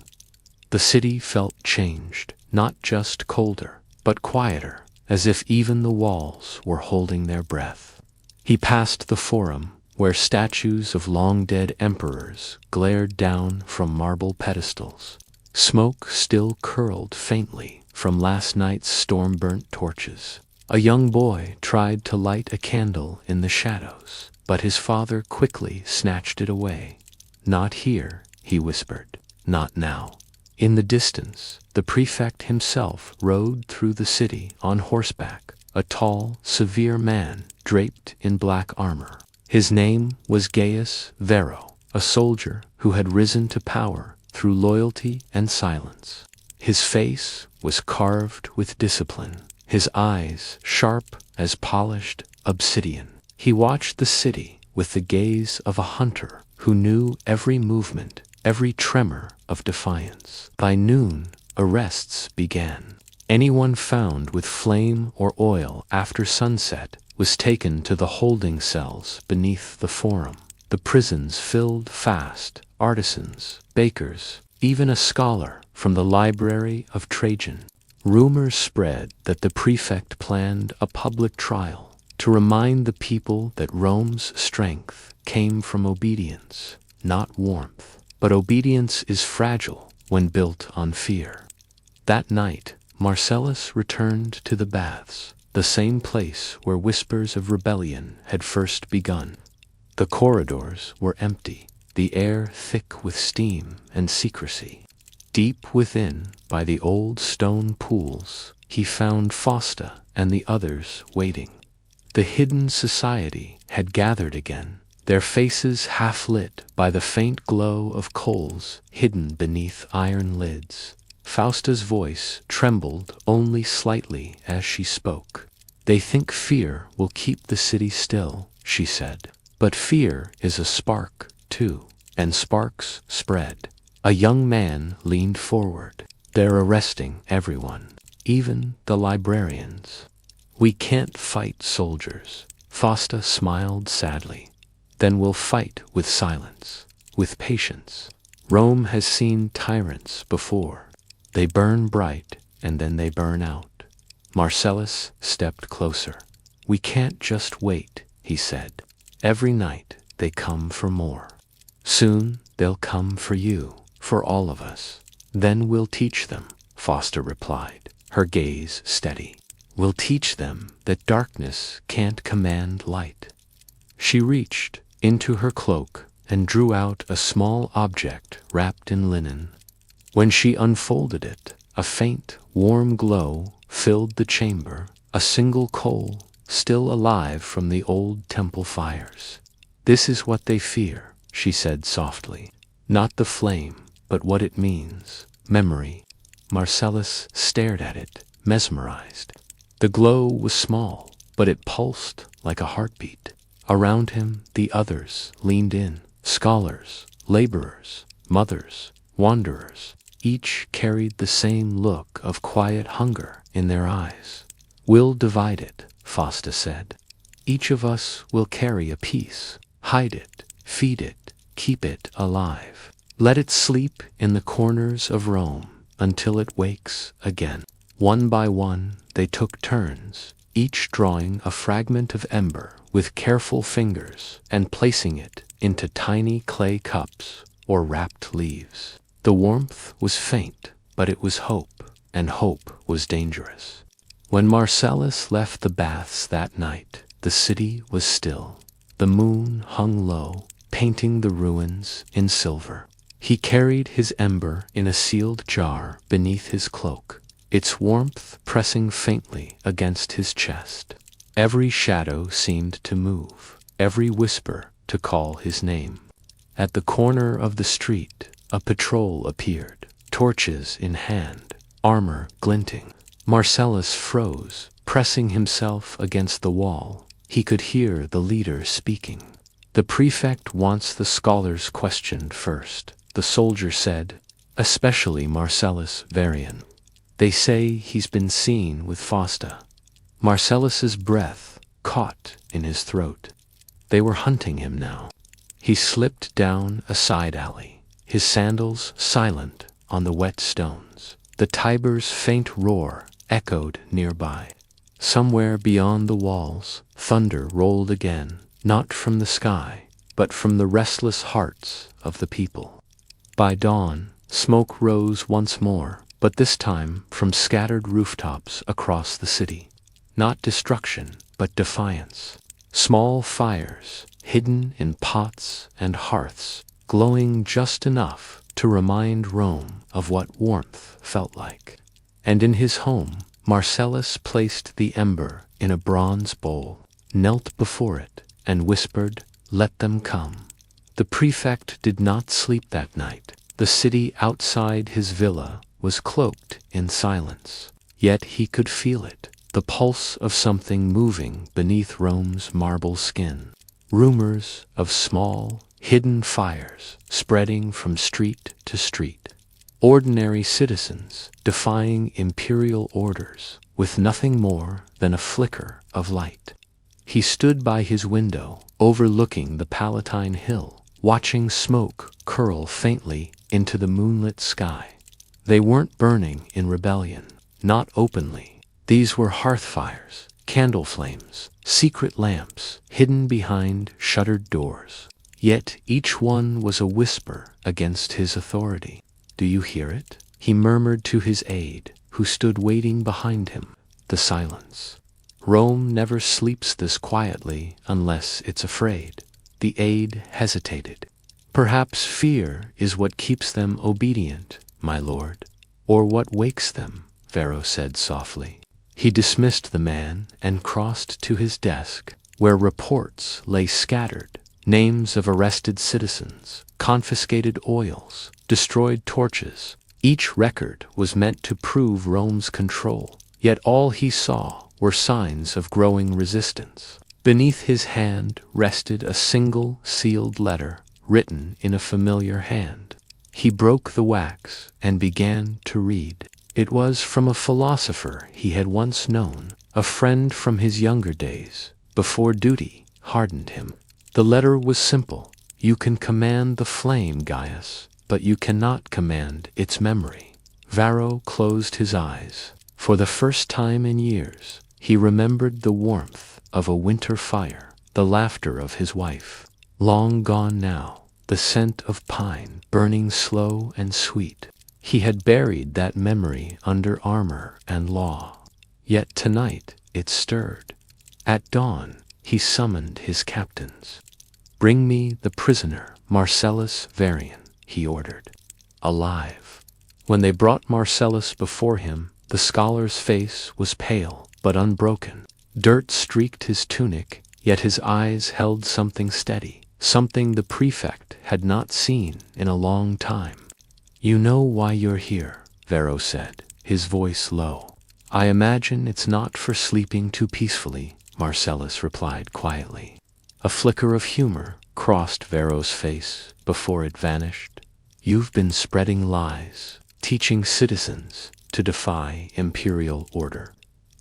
The city felt changed, not just colder, but quieter, as if even the walls were holding their breath. He passed the forum, where statues of long-dead emperors glared down from marble pedestals. Smoke still curled faintly from last night's storm-burnt torches. A young boy tried to light a candle in the shadows, but his father quickly snatched it away. "Not here," he whispered. "Not now." In the distance, the prefect himself rode through the city on horseback, a tall, severe man draped in black armor. His name was Gaius Varro, a soldier who had risen to power through loyalty and silence. His face was carved with discipline, his eyes sharp as polished obsidian. He watched the city with the gaze of a hunter who knew every movement, every tremor of defiance. By noon, arrests began. Anyone found with flame or oil after sunset was taken to the holding cells beneath the forum. The prisons filled fast: artisans, bakers, even a scholar from the library of Trajan. Rumors spread that the prefect planned a public trial to remind the people that Rome's strength came from obedience, not warmth. But obedience is fragile when built on fear. That night, Marcellus returned to the baths, the same place where whispers of rebellion had first begun. The corridors were empty, the air thick with steam and secrecy. Deep within, by the old stone pools, he found Fausta and the others waiting. The hidden society had gathered again, their faces half-lit by the faint glow of coals hidden beneath iron lids. Fausta's voice trembled only slightly as she spoke. "They think fear will keep the city still," she said. "But fear is a spark, too. and sparks spread. A young man leaned forward. "They're arresting everyone, even the librarians." "We can't fight soldiers." Fausta smiled sadly. "Then we'll fight with silence, with patience. Rome has seen tyrants before. They burn bright and then they burn out." Marcellus stepped closer. "We can't just wait," he said. "Every night they come for more. Soon they'll come for you, for all of us. Then we'll teach them," Fausta replied, her gaze steady. "We'll teach them that darkness can't command light." She reached into her cloak and drew out a small object wrapped in linen. When she unfolded it, a faint, warm glow filled the chamber, a single coal, still alive from the old temple fires. "This is what they fear," she said softly. "Not the flame, but what it means. Memory." Marcellus stared at it, mesmerized. The glow was small, but it pulsed like a heartbeat. Around him, the others leaned in. Scholars, laborers, mothers, wanderers. Each carried the same look of quiet hunger in their eyes. "We'll divide it," Fausta said. "Each of us will carry a piece. Hide it, feed it, keep it alive. Let it sleep in the corners of Rome until it wakes again." One by one, they took turns, each drawing a fragment of ember with careful fingers and placing it into tiny clay cups or wrapped leaves. The warmth was faint, but it was hope, and hope was dangerous. When Marcellus left the baths that night, the city was still. The moon hung low, painting the ruins in silver. He carried his ember in a sealed jar beneath his cloak, its warmth pressing faintly against his chest. Every shadow seemed to move, every whisper to call his name. At the corner of the street, a patrol appeared, torches in hand, armor glinting. Marcellus froze, pressing himself against the wall. He could hear the leader speaking. "The prefect wants the scholars questioned first," the soldier said, "especially Marcellus Varian. They say he's been seen with Fausta." Marcellus's breath caught in his throat. They were hunting him now. He slipped down a side alley, his sandals silent on the wet stones. The Tiber's faint roar echoed nearby. Somewhere beyond the walls, thunder rolled again, not from the sky, but from the restless hearts of the people. By dawn, smoke rose once more, but this time from scattered rooftops across the city. Not destruction, but defiance. Small fires, hidden in pots and hearths, glowing just enough to remind Rome of what warmth felt like. And in his home, Marcellus placed the ember in a bronze bowl, knelt before it, and whispered, "Let them come." The prefect did not sleep that night. The city outside his villa was cloaked in silence. Yet he could feel it, the pulse of something moving beneath Rome's marble skin. Rumors of small, hidden fires spreading from street to street. Ordinary citizens defying imperial orders with nothing more than a flicker of light. He stood by his window, overlooking the Palatine Hill, watching smoke curl faintly into the moonlit sky. They weren't burning in rebellion, not openly. These were hearth fires, candle flames, secret lamps hidden behind shuttered doors. Yet each one was a whisper against his authority. "Do you hear it?" he murmured to his aide, who stood waiting behind him. The silence. "Rome never sleeps this quietly unless it's afraid." The aide hesitated. "Perhaps fear is what keeps them obedient, my lord." "Or what wakes them," Varro said softly. He dismissed the man and crossed to his desk, where reports lay scattered, names of arrested citizens, confiscated oils, destroyed torches. Each record was meant to prove Rome's control, yet all he saw were signs of growing resistance. Beneath his hand rested a single sealed letter, written in a familiar hand. He broke the wax and began to read. It was from a philosopher he had once known, a friend from his younger days, before duty hardened him. The letter was simple. You can command the flame, Gaius, but you cannot command its memory. Varro closed his eyes. For the first time in years, he remembered the warmth of a winter fire, the laughter of his wife. Long gone now, the scent of pine burning slow and sweet. He had buried that memory under armor and law. Yet tonight it stirred. At dawn he summoned his captains. "Bring me the prisoner, Marcellus Varian," he ordered. "Alive." When they brought Marcellus before him, the scholar's face was pale but unbroken. Dirt streaked his tunic, yet his eyes held something steady, something the prefect had not seen in a long time. "You know why you're here," Varro said, his voice low. "I imagine it's not for sleeping too peacefully," Marcellus replied quietly. A flicker of humor crossed Varro's face before it vanished. "You've been spreading lies, teaching citizens to defy imperial order,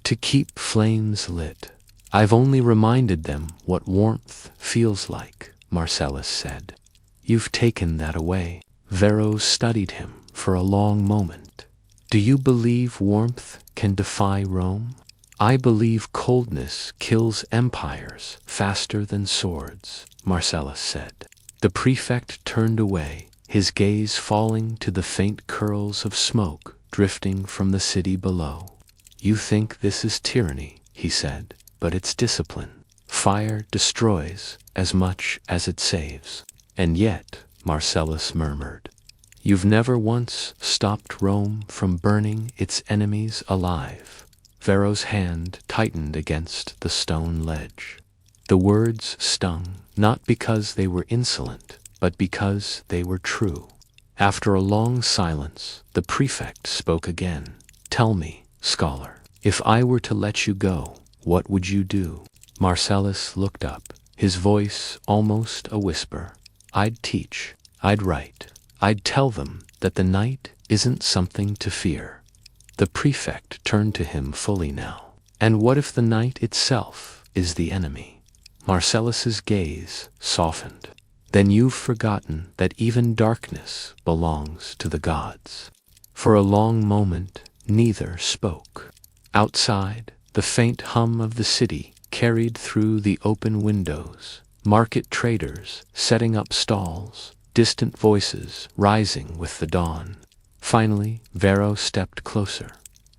to keep flames lit. I've only reminded them what warmth feels like," Marcellus said. "You've taken that away." Varro studied him for a long moment. "Do you believe warmth can defy Rome?" "I believe coldness kills empires faster than swords," Marcellus said. The prefect turned away, his gaze falling to the faint curls of smoke drifting from the city below. "You think this is tyranny," he said, "but it's discipline. Fire destroys as much as it saves." "And yet," Marcellus murmured, "you've never once stopped Rome from burning its enemies alive." Varro's hand tightened against the stone ledge. The words stung, not because they were insolent, but because they were true. After a long silence, the prefect spoke again. "Tell me, scholar, if I were to let you go, what would you do?" Marcellus looked up, his voice almost a whisper. "I'd teach. I'd write. I'd tell them that the night isn't something to fear." The prefect turned to him fully now. "And what if the night itself is the enemy?" Marcellus's gaze softened. "Then you've forgotten that even darkness belongs to the gods." For a long moment, neither spoke. Outside, the faint hum of the city carried through the open windows. Market traders setting up stalls, distant voices rising with the dawn. Finally, Varro stepped closer.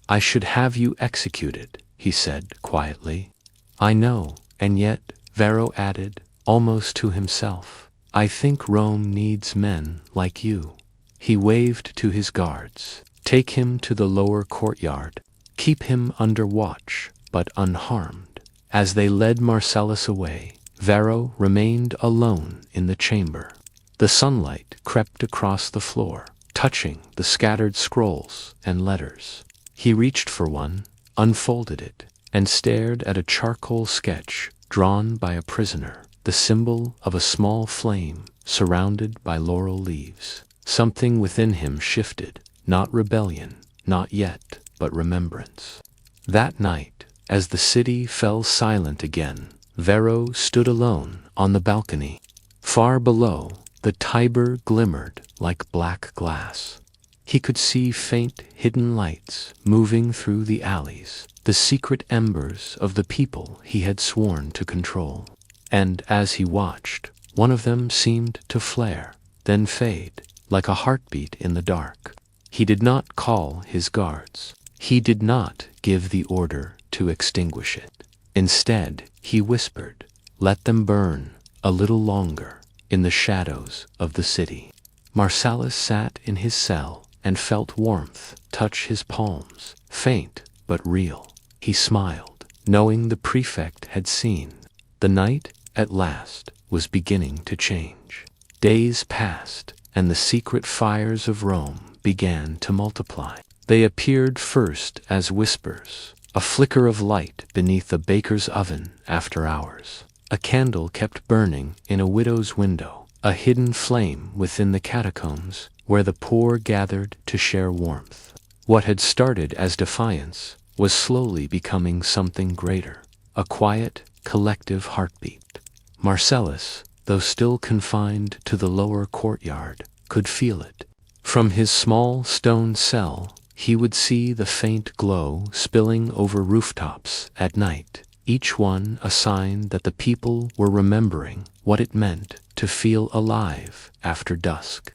"I should have you executed," he said quietly. "I know, and yet," Varro added, almost to himself, "I think Rome needs men like you." He waved to his guards. "Take him to the lower courtyard. Keep him under watch, but unharmed." As they led Marcellus away, Varro remained alone in the chamber. The sunlight crept across the floor, touching the scattered scrolls and letters. He reached for one, unfolded it, and stared at a charcoal sketch drawn by a prisoner, the symbol of a small flame surrounded by laurel leaves. Something within him shifted, not rebellion, not yet, but remembrance. That night, as the city fell silent again, Varro stood alone on the balcony. Far below, the Tiber glimmered like black glass. He could see faint hidden lights moving through the alleys, the secret embers of the people he had sworn to control. And as he watched, one of them seemed to flare, then fade, like a heartbeat in the dark. He did not call his guards. He did not give the order to extinguish it. Instead, he whispered, "Let them burn a little longer in the shadows of the city." Marcellus sat in his cell and felt warmth touch his palms, faint but real. He smiled, knowing the prefect had seen. The night, at last, was beginning to change. Days passed, and the secret fires of Rome began to multiply. They appeared first as whispers, a flicker of light beneath a baker's oven after hours. A candle kept burning in a widow's window, a hidden flame within the catacombs where the poor gathered to share warmth. What had started as defiance was slowly becoming something greater, a quiet, collective heartbeat. Marcellus, though still confined to the lower courtyard, could feel it. From his small stone cell, he would see the faint glow spilling over rooftops at night, each one a sign that the people were remembering what it meant to feel alive after dusk.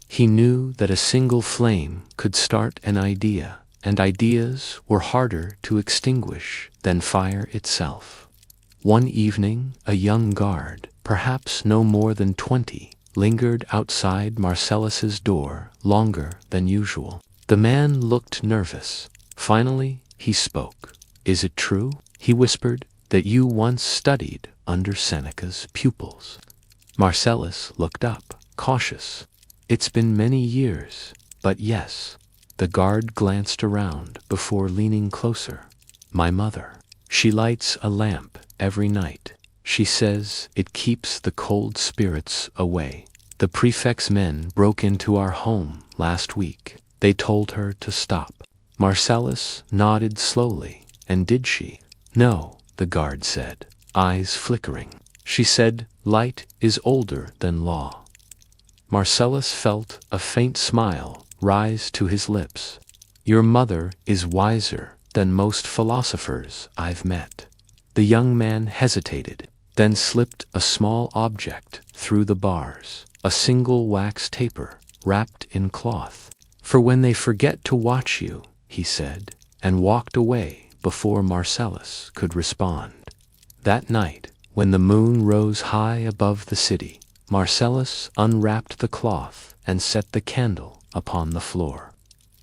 He knew that a single flame could start an idea, and ideas were harder to extinguish than fire itself. One evening, a young guard, perhaps no more than 20, lingered outside Marcellus's door longer than usual. The man looked nervous. Finally, he spoke. "Is it true," he whispered, "that you once studied under Seneca's pupils?" Marcellus looked up, cautious. "It's been many years, but yes." The guard glanced around before leaning closer. "My mother. She lights a lamp every night. She says it keeps the cold spirits away. The prefect's men broke into our home last week. They told her to stop." Marcellus nodded slowly. "And did she?" "No," the guard said, eyes flickering. "She said light is older than law." Marcellus felt a faint smile rise to his lips. "Your mother is wiser than most philosophers I've met." The young man hesitated, then slipped a small object through the bars, a single wax taper wrapped in cloth. "For when they forget to watch you," he said, and walked away before Marcellus could respond. That night, when the moon rose high above the city, Marcellus unwrapped the cloth and set the candle upon the floor.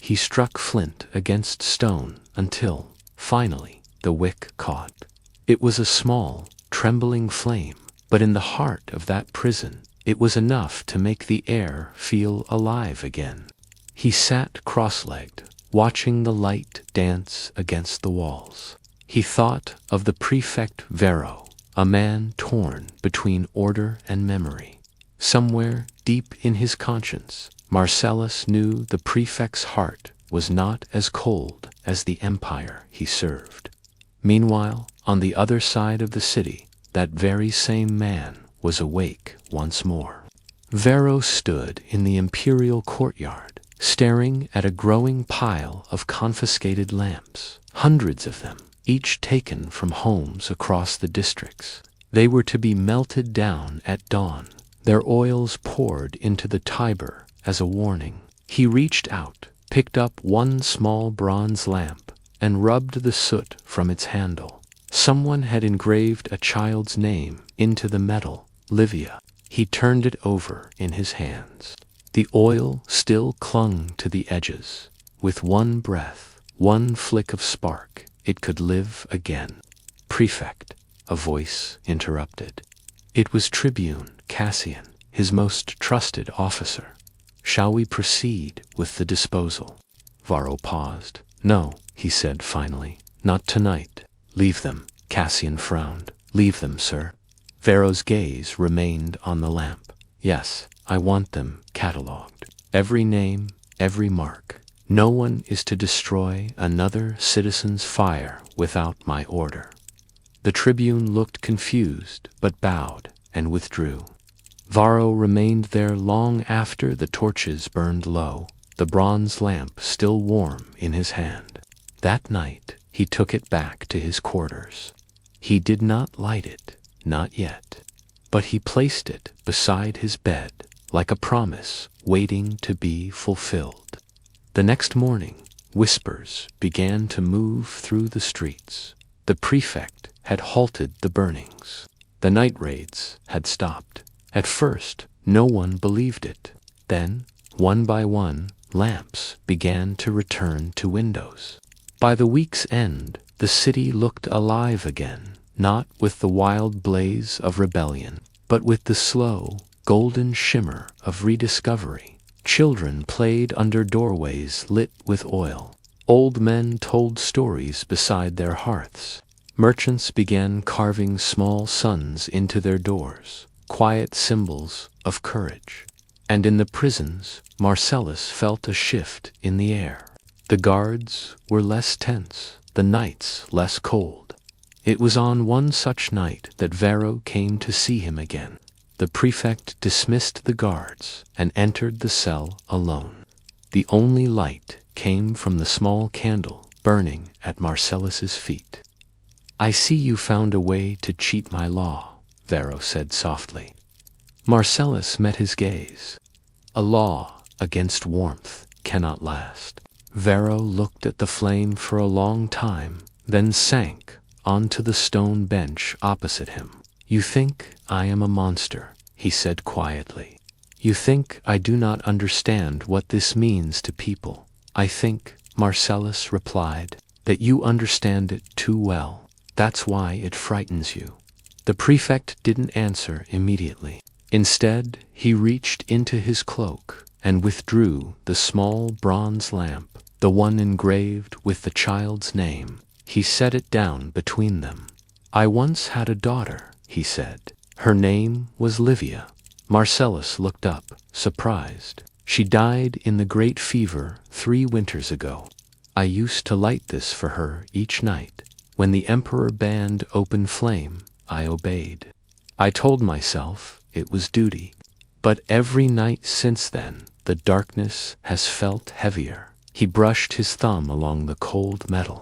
He struck flint against stone until, finally, the wick caught. It was a small, trembling flame, but in the heart of that prison, it was enough to make the air feel alive again. He sat cross-legged, watching the light dance against the walls. He thought of the prefect Varro, a man torn between order and memory. Somewhere deep in his conscience, Marcellus knew the prefect's heart was not as cold as the empire he served. Meanwhile, on the other side of the city, that very same man was awake once more. Varro stood in the imperial courtyard, staring at a growing pile of confiscated lamps, hundreds of them, each taken from homes across the districts. They were to be melted down at dawn, their oils poured into the Tiber as a warning. He reached out, picked up one small bronze lamp, and rubbed the soot from its handle. Someone had engraved a child's name into the metal, Livia. He turned it over in his hands. The oil still clung to the edges. With one breath, one flick of spark, it could live again. "Prefect," a voice interrupted. It was Tribune Cassian, his most trusted officer. "Shall we proceed with the disposal?" Varro paused. "No," he said finally, "not tonight." "Leave them," Cassian frowned. "Leave them, sir." Varro's gaze remained on the lamp. "Yes, I want them catalogued. Every name, every mark. No one is to destroy another citizen's fire without my order." The Tribune looked confused, but bowed and withdrew. Varro remained there long after the torches burned low, the bronze lamp still warm in his hand. That night, he took it back to his quarters. He did not light it, not yet, but he placed it beside his bed, like a promise waiting to be fulfilled. The next morning, whispers began to move through the streets. The prefect had halted the burnings. The night raids had stopped. At first, no one believed it. Then, one by one, lamps began to return to windows. By the week's end, the city looked alive again, not with the wild blaze of rebellion, but with the slow, golden shimmer of rediscovery. Children played under doorways lit with oil. Old men told stories beside their hearths. Merchants began carving small suns into their doors. quiet symbols of courage. And in the prisons, Marcellus felt a shift in the air. The guards were less tense, the nights less cold. It was on one such night that Varro came to see him again. The prefect dismissed the guards and entered the cell alone. The only light came from the small candle burning at Marcellus's feet. "I see you found a way to cheat my law," Varro said softly. Marcellus met his gaze. "A law against warmth cannot last." Varro looked at the flame for a long time, then sank onto the stone bench opposite him. "You think I am a monster," he said quietly. "You think I do not understand what this means to people." "I think," Marcellus replied, "that you understand it too well. That's why it frightens you." The prefect didn't answer immediately. Instead, he reached into his cloak and withdrew the small bronze lamp, the one engraved with the child's name. He set it down between them. "I once had a daughter," he said. "Her name was Livia." Marcellus looked up, surprised. "She died in the great fever 3 winters ago. I used to light this for her each night. When the emperor banned open flame, I obeyed. I told myself it was duty. But every night since then, the darkness has felt heavier." He brushed his thumb along the cold metal.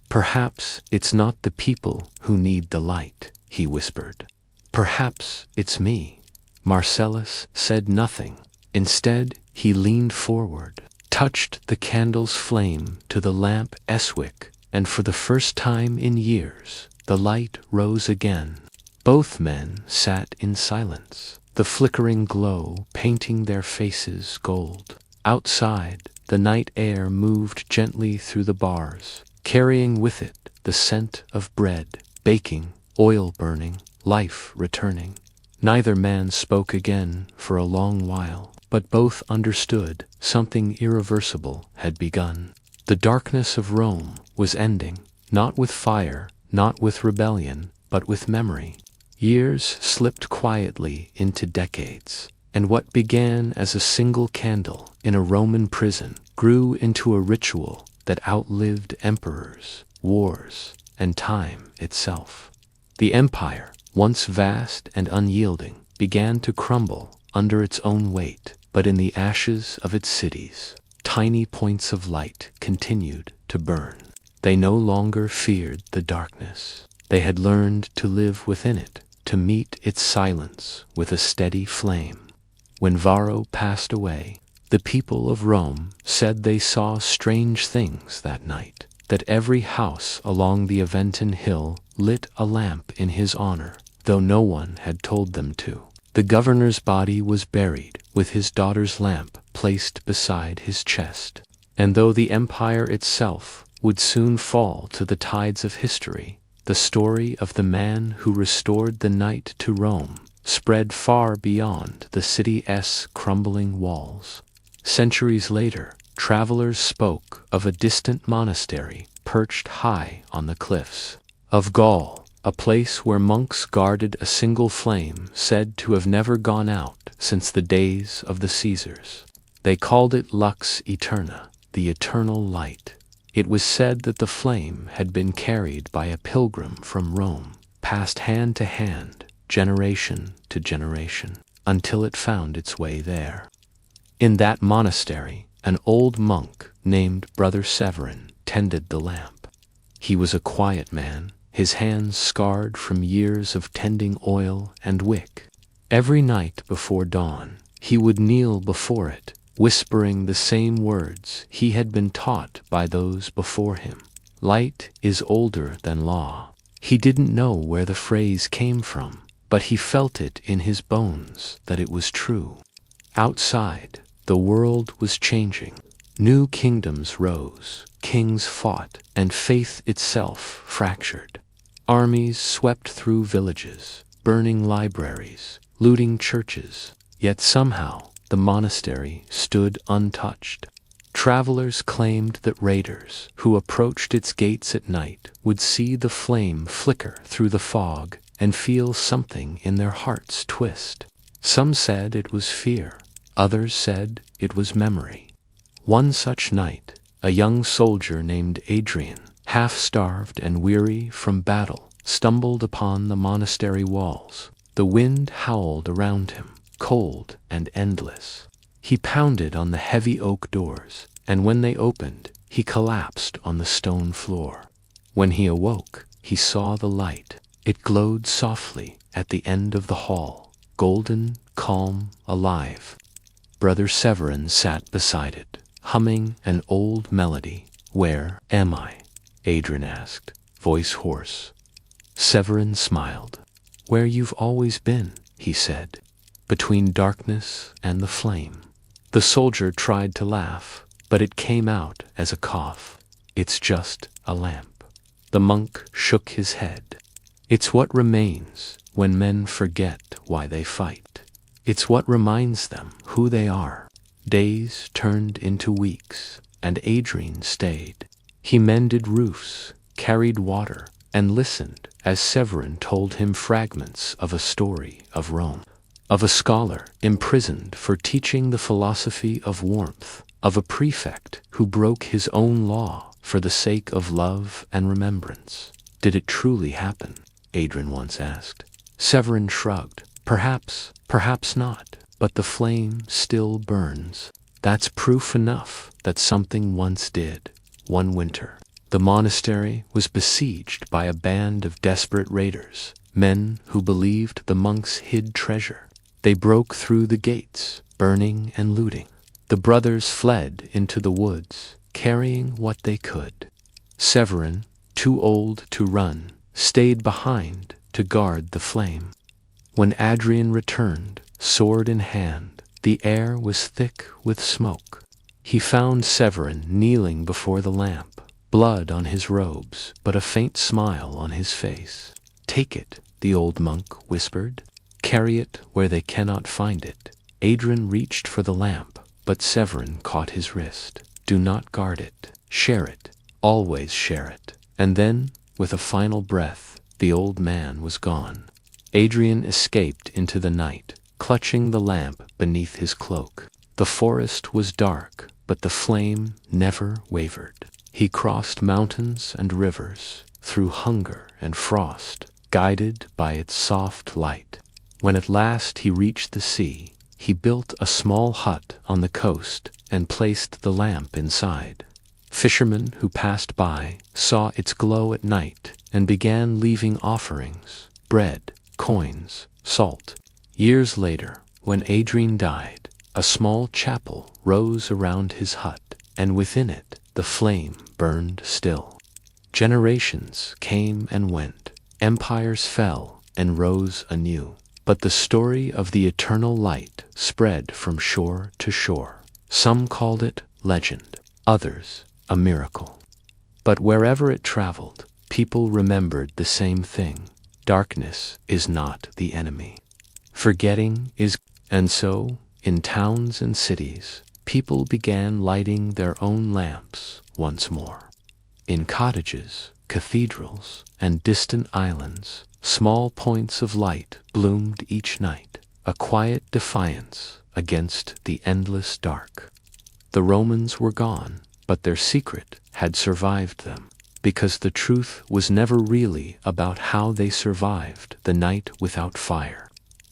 "Perhaps it's not the people who need the light," he whispered. "Perhaps it's me." Marcellus said nothing. Instead, he leaned forward, touched the candle's flame to the lamp's wick, and for the first time in years, the light rose again. Both men sat in silence, the flickering glow painting their faces gold. Outside, the night air moved gently through the bars, carrying with it the scent of bread, baking, oil burning, life returning. Neither man spoke again for a long while, but both understood something irreversible had begun. The darkness of Rome was ending, not with fire, not with rebellion, but with memory. Years slipped quietly into decades, and what began as a single candle in a Roman prison grew into a ritual that outlived emperors, wars, and time itself. The empire, once vast and unyielding, began to crumble under its own weight, but in the ashes of its cities, tiny points of light continued to burn. They no longer feared the darkness. They had learned to live within it, to meet its silence with a steady flame. When Varro passed away, the people of Rome said they saw strange things that night, that every house along the Aventin hill lit a lamp in his honor, though no one had told them to. The governor's body was buried, with his daughter's lamp placed beside his chest. And though the empire itself would soon fall to the tides of history, the story of the man who restored the night to Rome spread far beyond the city's crumbling walls. Centuries later, travelers spoke of a distant monastery perched high on the cliffs of Gaul, a place where monks guarded a single flame said to have never gone out since the days of the Caesars. They called it Lux Eterna, the eternal light. It was said that the flame had been carried by a pilgrim from Rome, passed hand to hand, generation to generation, until it found its way there. In that monastery, an old monk named Brother Severin tended the lamp. He was a quiet man, his hands scarred from years of tending oil and wick. Every night before dawn, he would kneel before it, whispering the same words he had been taught by those before him. Light is older than law. He didn't know where the phrase came from, but he felt it in his bones that it was true. Outside, the world was changing. New kingdoms rose, kings fought, and faith itself fractured. Armies swept through villages, burning libraries, looting churches, yet somehow the monastery stood untouched. Travelers claimed that raiders who approached its gates at night would see the flame flicker through the fog and feel something in their hearts twist. Some said it was fear, others said it was memory. One such night, a young soldier named Adrian, half-starved and weary from battle, stumbled upon the monastery walls. The wind howled around him, cold and endless. He pounded on the heavy oak doors, and when they opened, he collapsed on the stone floor. When he awoke, he saw the light. It glowed softly at the end of the hall, golden, calm, alive. Brother Severin sat beside it, humming an old melody. "Where am I?" Adrian asked, voice hoarse. Severin smiled. "Where you've always been," he said, "between darkness and the flame." The soldier tried to laugh, but it came out as a cough. "It's just a lamp." The monk shook his head. "It's what remains when men forget why they fight. It's what reminds them who they are." Days turned into weeks, and Adrian stayed. He mended roofs, carried water, and listened as Severin told him fragments of a story of Rome, of a scholar imprisoned for teaching the philosophy of warmth, of a prefect who broke his own law for the sake of love and remembrance. "Did it truly happen?" Adrian once asked. Severin shrugged. "Perhaps, perhaps not, but the flame still burns. That's proof enough that something once did." One winter, the monastery was besieged by a band of desperate raiders, men who believed the monks hid treasure. They broke through the gates, burning and looting. The brothers fled into the woods, carrying what they could. Severin, too old to run, stayed behind to guard the flame. When Adrian returned, sword in hand, the air was thick with smoke. He found Severin kneeling before the lamp, blood on his robes, but a faint smile on his face. "Take it," the old monk whispered. "Carry it where they cannot find it." Adrian reached for the lamp, but Severin caught his wrist. "Do not guard it. Share it. Always share it." And then, with a final breath, the old man was gone. Adrian escaped into the night, clutching the lamp beneath his cloak. The forest was dark, but the flame never wavered. He crossed mountains and rivers, through hunger and frost, guided by its soft light. When at last he reached the sea, he built a small hut on the coast and placed the lamp inside. Fishermen who passed by saw its glow at night and began leaving offerings, bread, coins, salt. Years later, when Adrian died, a small chapel rose around his hut, and within it the flame burned still. Generations came and went, empires fell and rose anew, but the story of the eternal light spread from shore to shore. Some called it legend, others a miracle. But wherever it traveled, people remembered the same thing: darkness is not the enemy. Forgetting is. And so, in towns and cities, people began lighting their own lamps once more. In cottages, cathedrals, and distant islands, small points of light bloomed each night, a quiet defiance against the endless dark. The Romans were gone, but their secret had survived them, because the truth was never really about how they survived the night without fire.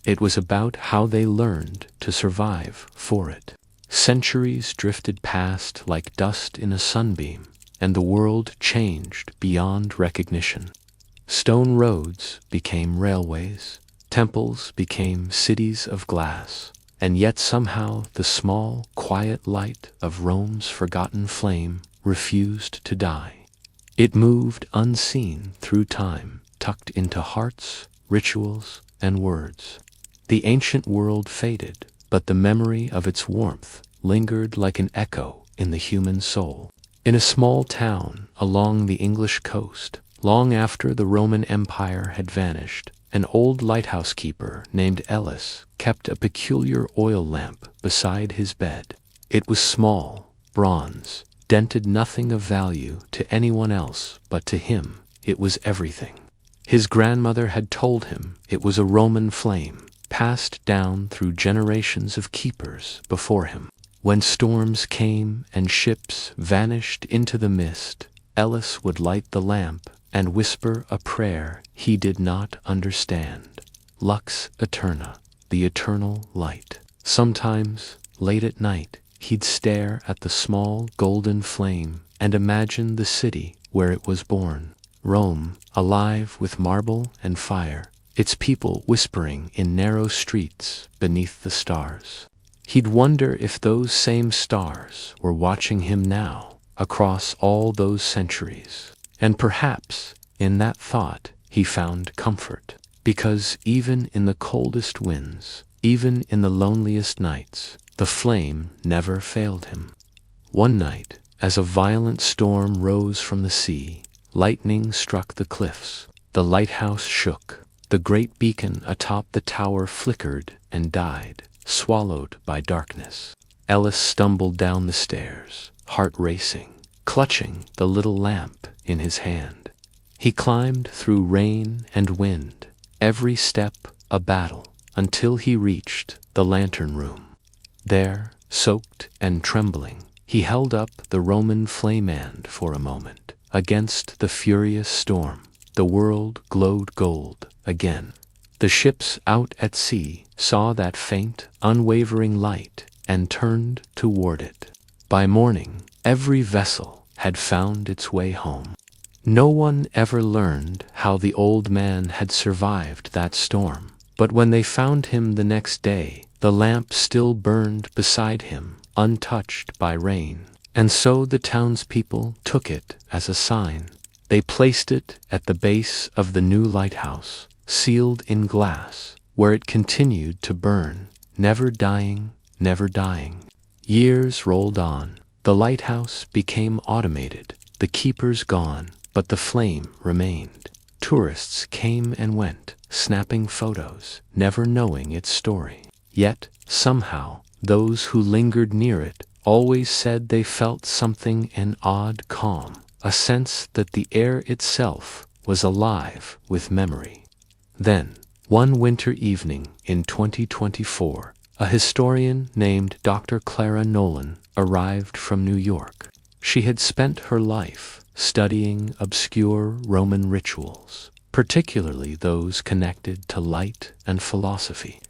It was about how they learned to survive for it. Centuries drifted past like dust in a sunbeam, and the world changed beyond recognition. Stone roads became railways, temples became cities of glass, and yet somehow the small, quiet light of Rome's forgotten flame refused to die. It moved unseen through time, tucked into hearts, rituals, and words. The ancient world faded, but the memory of its warmth lingered like an echo in the human soul. In a small town along the English coast, long after the Roman Empire had vanished, an old lighthouse keeper named Ellis kept a peculiar oil lamp beside his bed. It was small, bronze, dented, nothing of value to anyone else, but to him it was everything. His grandmother had told him it was a Roman flame, passed down through generations of keepers before him. When storms came and ships vanished into the mist, Ellis would light the lamp and whisper a prayer he did not understand. Lux Eterna, the eternal light. Sometimes, late at night, he'd stare at the small golden flame and imagine the city where it was born. Rome, alive with marble and fire, its people whispering in narrow streets beneath the stars. He'd wonder if those same stars were watching him now, across all those centuries. And perhaps, in that thought, he found comfort, because even in the coldest winds, even in the loneliest nights, the flame never failed him. One night, as a violent storm rose from the sea, lightning struck the cliffs, the lighthouse shook, the great beacon atop the tower flickered and died, swallowed by darkness. Ellis stumbled down the stairs, heart racing, clutching the little lamp in his hand. He climbed through rain and wind, every step a battle, until he reached the lantern room. There, soaked and trembling, he held up the Roman flamand for a moment. Against the furious storm, the world glowed gold again. The ships out at sea saw that faint, unwavering light and turned toward it. By morning, every vessel had found its way home. No one ever learned how the old man had survived that storm, but when they found him the next day, the lamp still burned beside him, untouched by rain. And so the townspeople took it as a sign. They placed it at the base of the new lighthouse, sealed in glass, where it continued to burn, never dying, never dying. Years rolled on. The lighthouse became automated, the keepers gone, but the flame remained. Tourists came and went, snapping photos, never knowing its story. Yet, somehow, those who lingered near it always said they felt something an odd calm, a sense that the air itself was alive with memory. Then, one winter evening in 2024, a historian named Dr. Clara Nolan arrived from New York. She had spent her life studying obscure Roman rituals, particularly those connected to light and philosophy.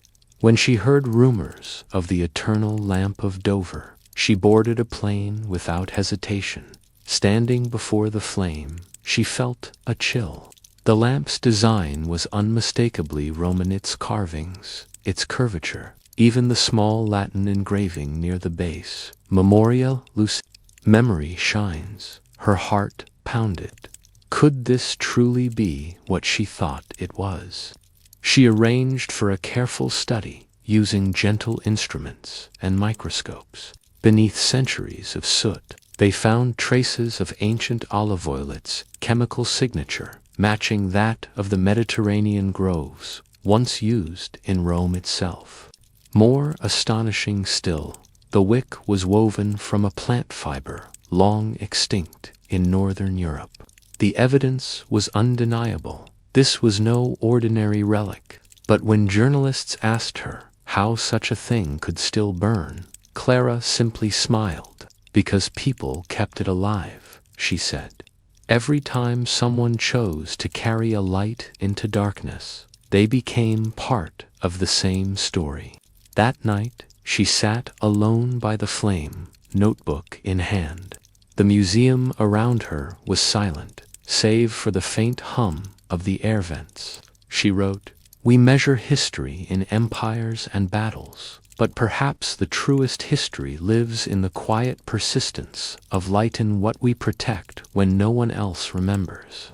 When she heard rumors of the eternal lamp of Dover, she boarded a plane without hesitation. Standing before the flame, she felt a chill. The lamp's design was unmistakably Roman, its carvings, its curvature, even the small Latin engraving near the base, Memoria Lucis. Memory shines. Her heart pounded. Could this truly be what she thought it was? She arranged for a careful study, using gentle instruments and microscopes. Beneath centuries of soot, they found traces of ancient olive oil, its chemical signature, matching that of the Mediterranean groves once used in Rome itself. More astonishing still, the wick was woven from a plant fiber long extinct in northern Europe. The evidence was undeniable. This was no ordinary relic. But when journalists asked her how such a thing could still burn, Clara simply smiled. Because people kept it alive, she said. Every time someone chose to carry a light into darkness, they became part of the same story. That night, she sat alone by the flame, notebook in hand. The museum around her was silent, save for the faint hum of the air vents. She wrote, "We measure history in empires and battles, but perhaps the truest history lives in the quiet persistence of light in what we protect when no one else remembers."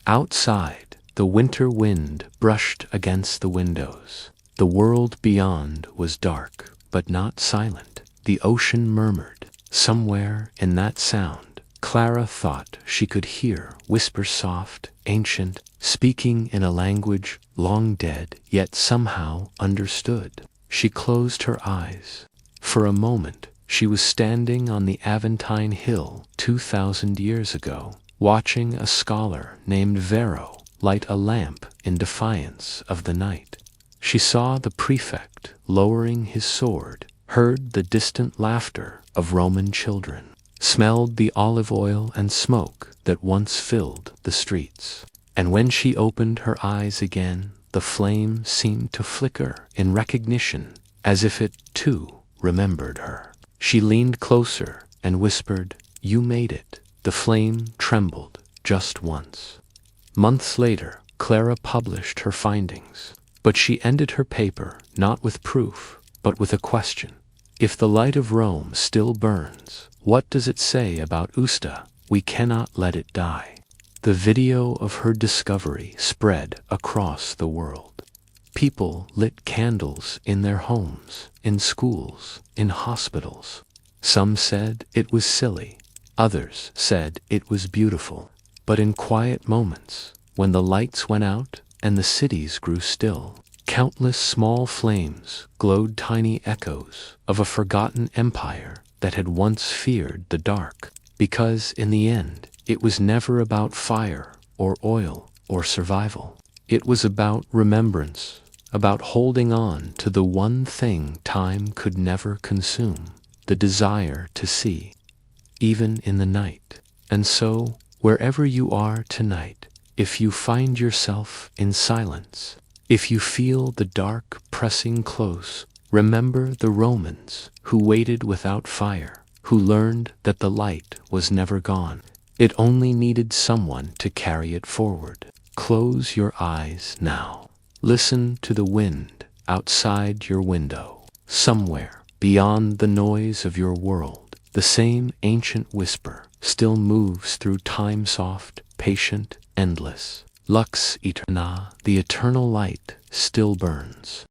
Outside, the winter wind brushed against the windows. The world beyond was dark, but not silent. The ocean murmured. Somewhere in that sound, Clara thought she could hear whispers, soft, ancient, speaking in a language long dead, yet somehow understood. She closed her eyes. For a moment, she was standing on the Aventine Hill 2,000 years ago, watching a scholar named Varro light a lamp in defiance of the night. She saw the prefect lowering his sword, heard the distant laughter of Roman children, smelled the olive oil and smoke that once filled the streets. And when she opened her eyes again, the flame seemed to flicker in recognition, as if it, too, remembered her. She leaned closer and whispered, "You made it." The flame trembled just once. Months later, Clara published her findings, but she ended her paper not with proof, but with a question. If the light of Rome still burns, what does it say about Usta? We cannot let it die. The video of her discovery spread across the world. People lit candles in their homes, in schools, in hospitals. Some said it was silly, others said it was beautiful. But in quiet moments, when the lights went out and the cities grew still, countless small flames glowed, tiny echoes of a forgotten empire that had once feared the dark. Because in the end, it was never about fire or oil or survival. It was about remembrance, about holding on to the one thing time could never consume, the desire to see, even in the night. And so, wherever you are tonight, if you find yourself in silence, if you feel the dark pressing close, remember the Romans who waited without fire, who learned that the light was never gone. It only needed someone to carry it forward. Close your eyes now. Listen to the wind outside your window. Somewhere beyond the noise of your world, the same ancient whisper still moves through time, soft, patient, endless. Lux eterna, the eternal light still burns.